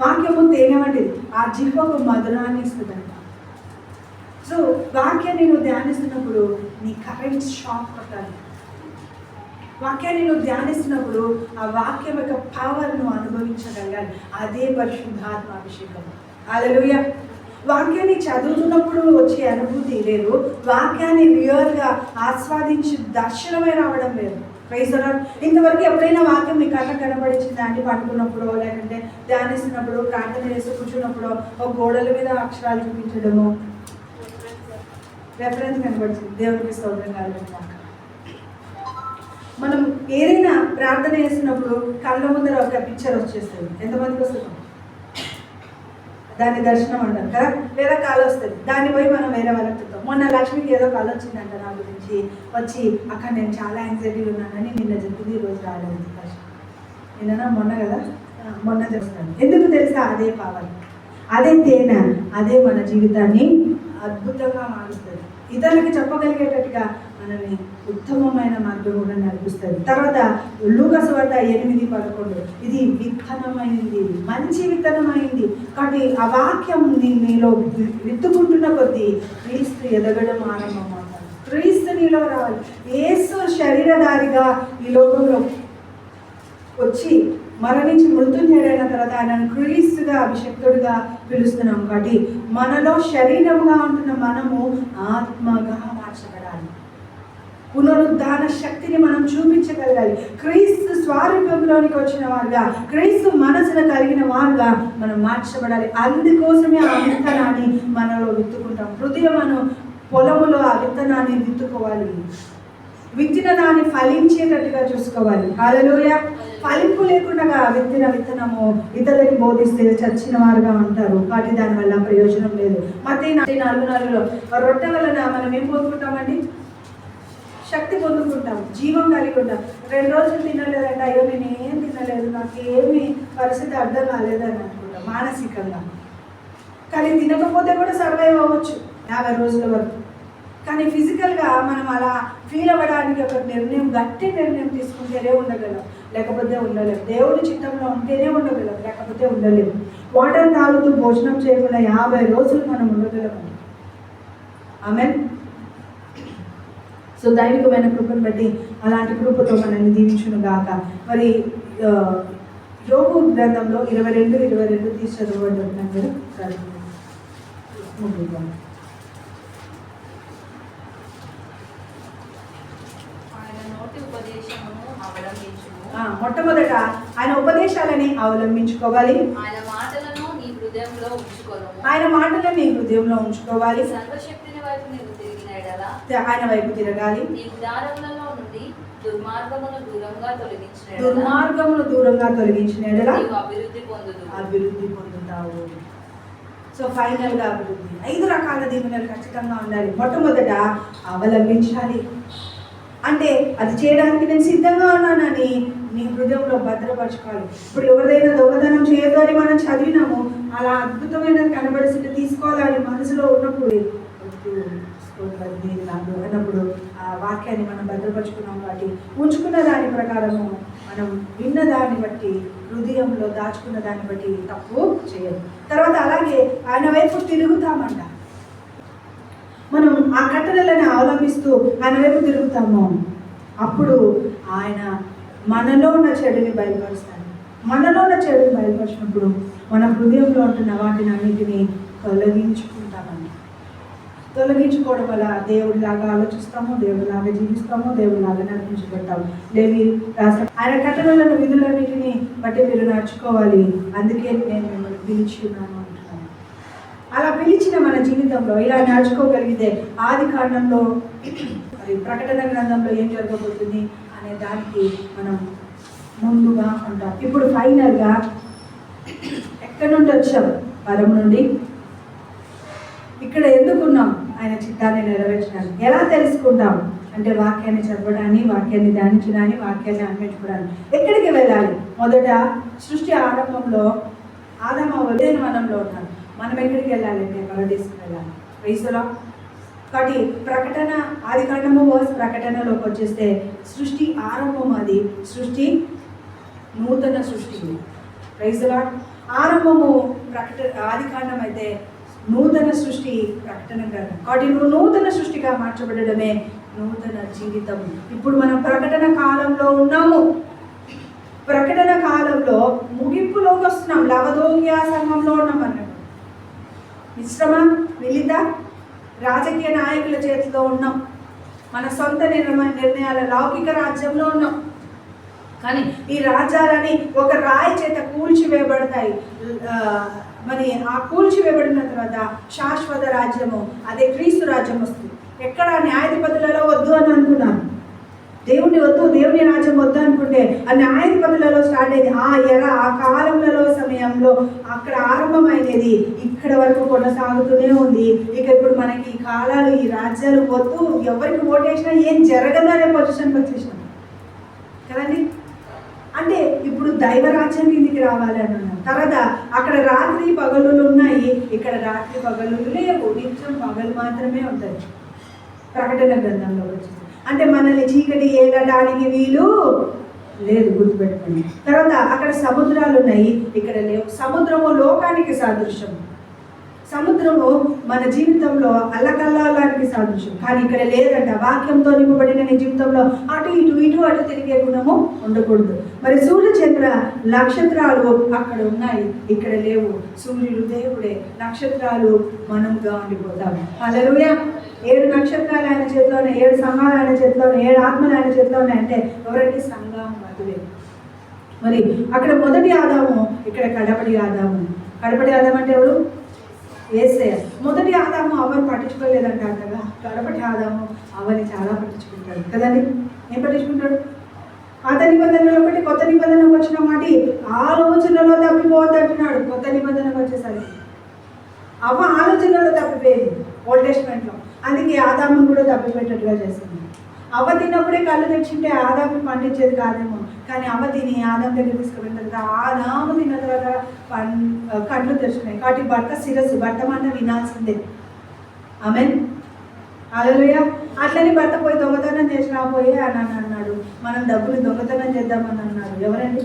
వాక్యము తేనె వంటిది. ఆ జిహ్వకు మధురాన్ని ఇస్తుందంట. సో వాక్యాన్ని నువ్వు ధ్యానిస్తున్నప్పుడు నీ కరెంట్ షాక్ కొట్టాలి. వాక్యాన్ని నువ్వు ధ్యానిస్తున్నప్పుడు ఆ వాక్యం యొక్క పవర్ నువ్వు అనుభవించగలగాలి. అదే పరిశుద్ధాత్మ అభిషేకం. హల్లెలూయా. వాక్యాన్ని చదువుతున్నప్పుడు వచ్చే అనుభూతి వేరు, వాక్యాన్ని రియల్గా ఆస్వాదించి దర్శనమే రావడం వేరు. Praise the lord. ఇంతవరకు ఎప్పుడైనా వాక్యం మీ కళ్ళకు కనబడించిందా అండి? పడుకున్నప్పుడు, లేకంటే ధ్యానిస్తున్నప్పుడు, ప్రార్థన చేస్తూ కూర్చున్నప్పుడు ఒక గోడల మీద అక్షరాలు చూపించడము, రెఫరెన్స్ కనబడుతుంది. దేవుడికి స్తోత్రం కలుగుతుంది. మనం ఏదైనా ప్రార్థన చేస్తున్నప్పుడు కళ్ళ ముందర ఒక పిక్చర్ వచ్చేస్తుంది. ఎంతమందికి వస్తుంది? దాన్ని దర్శనం అంటారు కదా. లేదా కళ వస్తుంది, దాన్ని పోయి మనం వేరే వాళ్ళకి చెప్తాం. మొన్న లక్ష్మికి ఏదో కళ వచ్చిందంట నా గురించి, వచ్చి అక్కడ నేను చాలా యాంగ్జైటీ ఉన్నానని నిన్న చెప్పింది, ఈరోజు రాలేదు. నిన్న మొన్న కదా, మొన్న చెప్తాను. ఎందుకు తెలుసా? అదే పవర్, అదే తేనె, అదే మన జీవితాన్ని అద్భుతంగా మారుస్తుంది. ఇతరులకి చెప్పగలిగేటట్టుగా మనల్ని ఉత్తమమైన మార్గం కూడా నడిపిస్తుంది. తర్వాత లూకా సువార్త 8:11 ఇది విత్తనమైంది, మంచి విత్తనమైంది. కాబట్టి ఆ వాక్యం నీలో విత్తుకుంటున్న కొద్దీ క్రీస్తు ఎదగడం ఆరంభమవుతాడు. క్రీస్తు నీలో రావాలి. యేసు శరీరధారిగా ఈ లోకంలో వచ్చి మరణించి మృత్యుంజయుడైన తర్వాత ఆయనను క్రీస్తుగా అభిషక్తుడిగా పిలుస్తున్నాం. కాబట్టి మనలో శరీరంగా ఉంటున్న మనము ఆత్మగా మార్చబడాలి. పునరుద్ధాన శక్తిని మనం చూపించగలగాలి. క్రీస్తు స్వారూప్యంలోనికి వచ్చిన వారుగా, క్రీస్తు మనసును కలిగిన వారుగా మనం మార్చబడాలి. అందుకోసమే ఆ విత్తనాన్ని మనలో విత్తుకుంటాం. హృదయమును పొలములో ఆ విత్తనాన్ని విత్తుకోవాలి. విత్తిన దాన్ని ఫలించేటట్టుగా చూసుకోవాలి. హల్లెలూయా. ఫలింపు లేకుండా విత్తిన విత్తనము ఇతరులకి బోధిస్తే చచ్చిన వారుగా ఉంటారు. కాబట్టి దానివల్ల ప్రయోజనం లేదు. మత్తయి 4:4 రొట్టె వలన మనం ఏం పొందుకుంటామండి? శక్తి పొందుకుంటాం, జీవం కలిగి ఉంటాం. 2 రోజులు తినలేదంటే అయ్యో నేను ఏం తినలేదు, నాకు ఏమి పరిస్థితి అర్థం కాలేదని అనుకుంటాం మానసికంగా. కానీ తినకపోతే కూడా సర్వైవ్ అవ్వచ్చు 50 రోజుల వరకు. కానీ ఫిజికల్గా మనం అలా ఫీల్ అవ్వడానికి ఒక నిర్ణయం, గట్టి నిర్ణయం తీసుకుంటేనే ఉండగలం, లేకపోతే ఉండలేము. దేవుడి చిత్తంలో ఉంటేనే ఉండగలం, లేకపోతే ఉండలేము. వాటర్ తాగుతూ భోజనం చేయకుండా 50 రోజులు మనం ఉండగలము. ఆమేన్. సో దైవికమైన కృపను బట్టి అలాంటి కృపతో మనల్ని దీవించును గాక. మరి యోబు గ్రంథంలో 22 తీసి చదవండి అంటారు కదా. మొట్టమొదట ఆయన ఉపదేశాలని అవలంబించుకోవాలి. ఆయన మాటలను నీ హృదయంలో ఉంచుకోవాలి. ఆయన వైపు తిరగాలి. దుర్మార్గమును దూరంగా తొలగించిన అభివృద్ధి పొందుతావు. సో ఫైనల్ గా అభివృద్ధి 5 రకాల దీవెనలు ఖచ్చితంగా ఉండాలి. మొట్టమొదట అవలంబించాలి అంటే అది చేయడానికి నేను సిద్ధంగా ఉన్నానని నీ హృదయంలో భద్రపరచుకోవాలి. ఇప్పుడు ఎవరైనా దొంగతనం చేయదు అని మనం చదివినాము, అలా అద్భుతమైనది కనబడిస్తే తీసుకోవాలని మనసులో ఉన్నప్పుడు అన్నప్పుడు ఆ వాక్యాన్ని మనం భద్రపరుచుకున్నాం కాబట్టి ఉంచుకున్న దాని ప్రకారము మనం విన్న దాన్ని బట్టి హృదయంలో దాచుకున్న దాన్ని బట్టి తప్పు చేయదు. తర్వాత అలాగే ఆయన వైపు తిరుగుతామంట. మనం ఆ కట్టడలను అవలంబిస్తూ ఆయన వైపు తిరుగుతాము, అప్పుడు ఆయన మనలో ఉన్న చెడుని బయలుపరుస్తాడు. మనలో ఉన్న చెడుని బయలుపరిచినప్పుడు మన హృదయంలో ఉంటున్న వాటిని అన్నిటినీ తొలగించుకోవడం వల్ల దేవుడిలాగా ఆలోచిస్తాము, దేవుడిలాగా జీవిస్తాము, దేవుడిలాగా నడిపించబడతాము. లేవి రాష్ట్ర ఆయన కట్టడలను విధులన్నిటిని బట్టి మీరు నడుచుకోవాలి, అందుకే నేను మిమ్మల్ని పిలిచి ఉన్నాను అంటున్నాను. అలా పిలిచిన మన జీవితంలో ఇలా నడుచుకోగలిగితే ఆది కాండంలో మరి ప్రకటన గ్రంథంలో ఏం జరగబోతుంది అనే దానికి మనం ముందుగా ఉంటాం. ఇప్పుడు ఫైనల్గా ఎక్కడి నుండి వచ్చాం? పరం నుండి. ఇక్కడ ఎందుకున్నాం? ఆయన చిత్తాన్ని నెరవేర్చడానికి. ఎలా తెలుసుకుంటాం అంటే వాక్యాన్ని చదవడాన్ని, వాక్యాన్ని ధ్యానించడాన్ని, వాక్యాన్ని అన్వేషించడానికి. ఎక్కడికి వెళ్ళాలి? మొదట సృష్టి ఆరంభంలో ఆదాము వనంలో ఉన్నారు. మనం ఎక్కడికి వెళ్ళాలంటే పరదేశం వెళ్ళాలి. వయసులో కాబట్టి ప్రకటన ఆది కాండము ప్రకటనలోకి వచ్చేస్తే సృష్టి ఆరంభం, అది సృష్టి నూతన సృష్టి. రైతులా ఆరంభము ఆది కాండం అయితే నూతన సృష్టి ప్రకటన గ్రంథం. కాబట్టి నువ్వు నూతన సృష్టిగా మార్చబడమే నూతన జీవితం. ఇప్పుడు మనం ప్రకటన కాలంలో ఉన్నాము. ప్రకటన కాలంలో ముగింపులోకి వస్తున్నాం. లవదోకియా సంఘంలో ఉన్నాం అన్నట్టు. మిశ్రమ మిలిత రాజకీయ నాయకుల చేతిలో ఉన్నాం. మన సొంత నిర్ణయాల లౌకిక రాజ్యంలో ఉన్నాం. కానీ ఈ రాజ్యాలని ఒక రాయి చేత కూల్చివేయబడతాయి. మరి ఆ కూల్చివేయబడిన తర్వాత శాశ్వత రాజ్యము, అదే క్రీస్తు రాజ్యం వస్తుంది. ఎక్కడ న్యాయాధిపతులలో వద్దు అని అనుకున్నాను, దేవుని వద్దు, దేవుని రాజ్యం వద్దు అనుకుంటే ఆ న్యాయాధిపతులలో స్టార్ట్ అయింది. ఆ కాలంలో సమయంలో అక్కడ ఆరంభమైనది ఇక్కడ వరకు కొనసాగుతూనే ఉంది. ఇక ఇప్పుడు మనకి ఈ కాలాలు, ఈ రాజ్యాలు వద్దు, ఎవరికి ఓటేసినా ఏం జరగదనే పొజిషన్కి వచ్చేసినాం కదండి. అంటే ఇప్పుడు దైవరాజ్యం కిందికి రావాలి అని అన్నాం. తర్వాత అక్కడ రాత్రి పగలులు ఉన్నాయి, ఇక్కడ రాత్రి పగలులు లేవు, నిత్యం పగలు మాత్రమే ఉంటాయి. ప్రకటన గ్రంథంలో వచ్చేసి అంటే మనల్ని చీకటి ఏలడానికి వీలు లేదు, గుర్తుపెట్టుకోండి. తర్వాత అక్కడ సముద్రాలు ఉన్నాయి, ఇక్కడ లేవు. సముద్రము లోకానికి సాదృశ్యం, సముద్రము మన జీవితంలో అల్లకల్లానికి సాదృశ్యం. కానీ ఇక్కడ లేదంట. వాక్యంతో నింపబడిన నీ జీవితంలో అటు అటు తిరిగే గుణము ఉండకూడదు. మరి సూర్య చంద్ర నక్షత్రాలు అక్కడ ఉన్నాయి, ఇక్కడ లేవు. సూర్యుడు దేవుడే, నక్షత్రాలు మనంగా ఉండిపోతాము. హల్లెలూయా. 7 నక్షత్రాలు ఆయన చేతిలోనే, 7 సంఘాలు ఆయన చేతిలోనే, 7 ఆత్మలు ఆయన చేతిలోనే. అంటే ఎవరంటే సంఘం మధువే. మరి అక్కడ మొదటి ఆదాము, ఇక్కడ కడపటి ఆదాము. కడపటి ఆదాము అంటే ఎవరు? యేసయ్య. మొదటి ఆదాము అవని పట్టించుకోలేదంటారు కదా, కడపటి ఆదాము అవని చాలా పట్టించుకుంటాడు కదండి. ఏం పట్టించుకుంటాడు? పాత నిబంధనలో ఒకటి, కొత్త నిబంధనకు వచ్చిన మాట ఆలోచనలో తప్పిపోవద్దు అంటున్నాడు. కొత్త నిబంధనకు వచ్చేసరికి అవ్వ ఆలోచనలో తప్పిపోయింది ఓల్డ్ టెస్ట్మెంట్లో. అందుకే ఆదామును కూడా తప్పిపెట్టేట్టుగా చేసింది. అవ్వ తిన్నప్పుడే కళ్ళు తెచ్చింటే ఆదాము పండించేది కాదేమో, కానీ అవ్వ తిని ఆదాం దగ్గర తీసుకుపోయిన తర్వాత ఆదాము తిన్న తర్వాత కళ్ళు తెచ్చుకున్నాయి. కాబట్టి భర్త శిరస్సు, భర్త మాట వినాల్సిందే. ఆమెన్. హల్లెలూయా. అట్లని భర్త పోయి దొంగతనం చేసి రాబోయే అని అన్నాడు. మనం డబ్బులు దొంగతనం చేద్దామని అన్నాడు. ఎవరండి?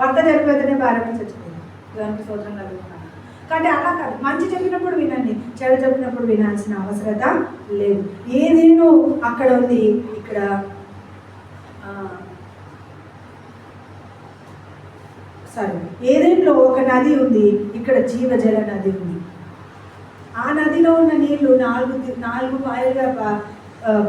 భర్త చనిపోతేనే భార్య చచ్చిపోయింది. దానికి స్తోత్రం కలుగుతున్నాను. కాబట్టి అలా కాదు, మంచి చెప్పినప్పుడు వినండి, చెడు చెప్పినప్పుడు వినాల్సిన అవసరత లేదు. ఏదేనో అక్కడ ఉంది, ఇక్కడ సరే, ఏదేంలో ఒక నది ఉంది, ఇక్కడ జీవజల నది ఉంది. ఆ నదిలో ఉన్న నీళ్లు నాలుగు పాయలుగా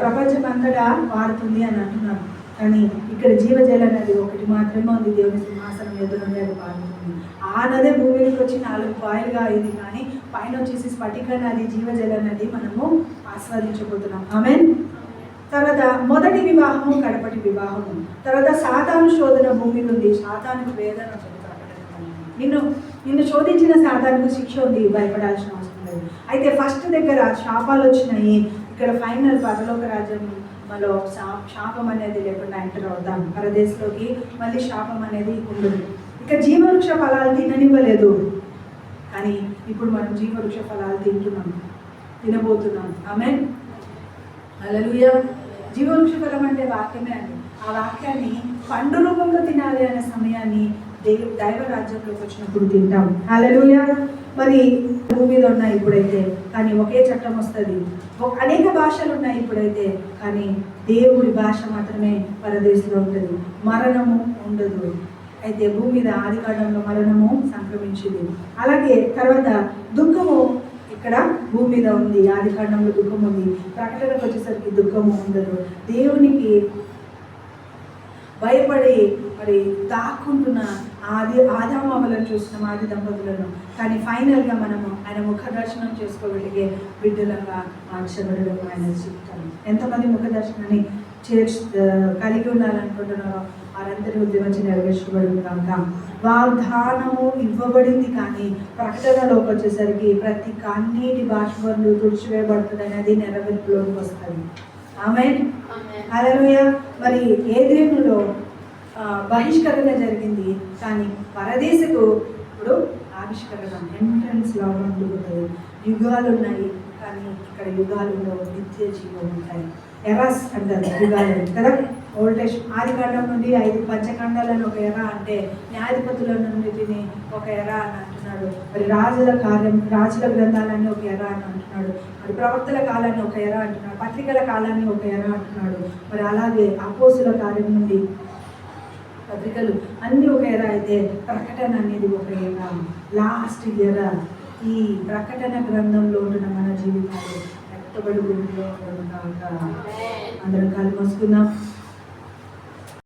ప్రపంచం అంతటా వాడుతుంది అని అంటున్నారు. కానీ ఇక్కడ జీవజల నది ఒకటి మాత్రమే ఉంది, దేవుని సింహాసనం ఎదురుండి అది పారుతుంది. ఆ నది భూమికి వచ్చి 4 పాయలుగా అయింది, కానీ పైన వచ్చేసి స్ఫటిక నది, జీవజల నది మనము ఆస్వాదించబోతున్నాం. ఆమేన్. తర్వాత మొదటి వివాహము, కడపటి వివాహము. తర్వాత సాతాను శోధన భూమి ఉంది. సాతానుకు వేదన నిన్ను శోధించిన సాతానుకు శిక్ష ఉంది, భయపడాల్సిన అవసరం లేదు. అయితే ఫస్ట్ దగ్గర శాపాలు వచ్చినాయి. ఇక్కడ ఫైనల్ పరలోక రాజ్యంలో శాపం అనేది లేకుండా ఎంటర్ అవుతాం. పరదేశంలోకి మళ్ళీ శాపం అనేది ఉండదు. ఇక జీవవృక్ష ఫలాలు తిననివ్వలేదు, కానీ ఇప్పుడు మనం జీవవృక్ష ఫలాలు తినబోతున్నాం. ఆమేన్. హల్లెలూయా. జీవవృక్ష ఫలం అంటే వాక్యమే అండి. ఆ వాక్యాన్ని పండు రూపంలో తినాలి అనే సమయాన్ని దైవ రాజ్యంలోకి వచ్చినప్పుడు తింటాం. హల్లెలూయా. మరి భూమి మీద ఉన్నాయి ఇప్పుడైతే, కానీ ఒకే చట్టం వస్తుంది. అనేక భాషలు ఉన్నాయి ఇప్పుడైతే, కానీ దేవుడి భాష మాత్రమే పరదేశంలో ఉంటుంది. మరణము ఉండదు. అయితే భూమి మీద ఆదికాండంలో మరణము సంక్రమించింది. అలాగే తర్వాత దుఃఖము ఇక్కడ భూమి మీద ఉంది. ఆదికాండంలో దుఃఖం ఉంది, ప్రకటనకు వచ్చేసరికి దుఃఖము ఉండదు. దేవునికి భయపడి మరి దాక్కుంటున్న ఆదామవలను చూస్తున్నాం, ఆది దంపతులను. కానీ ఫైనల్గా మనము ఆయన ముఖ దర్శనం చేసుకోగలిగే బిడ్డలుగా మార్చబడడం ఆయన చెప్తాను. ఎంతమంది ముఖ దర్శనాన్ని కలిగి ఉండాలనుకుంటున్నారో వారందరి ఉద్యమించి నెరవేర్చబడి కనుక వాగ్దానము ఇవ్వబడింది. కానీ ప్రకటనలోకి వచ్చేసరికి ప్రతి కన్నీటి బాష్పంలో తుడిచివేయబడుతుంది అనేది నెరవేర్పులోకి వస్తుంది. ఆమేన్. హల్లెలూయా. మరి ఏదేనులో బహిష్కరణ జరిగింది, కానీ పరదేశకు ఇప్పుడు ఆవిష్కరణ ఎంట్రన్స్ లాగా ఉంటుంది. యుగాలు ఉన్నాయి, కానీ ఇక్కడ యుగాలలో నిత్య జీవం ఉంటాయి. ఎరాస్ అంటారు యుగాలు కదా. ఓల్టేజ్ ఆదికాండం నుండి 5 పంచకాండాలను ఒక ఎర అంటే, న్యాయాధిపతుల నుండి ఒక ఎర అని అంటున్నాడు. మరి రాజుల గ్రంథాలన్నీ ఒక ఎర అని అంటున్నాడు. మరి ప్రవక్తల కాలాన్ని ఒక ఎర అంటున్నాడు. పత్రికల కాలాన్ని ఒక ఎర అంటున్నాడు. మరి అలాగే అపోస్తుల కార్యం నుండి పత్రికలు అన్నీ ఒక ఎర అయితే, ప్రకటన అనేది ఒక ఎర, లాస్ట్ ఎర. ఈ ప్రకటన గ్రంథంలో ఉంటున్న మన జీవితాలు ఎత్తబడి గుడిలో ఉండడం కాక అందరం కాలు మోసుకుందాం.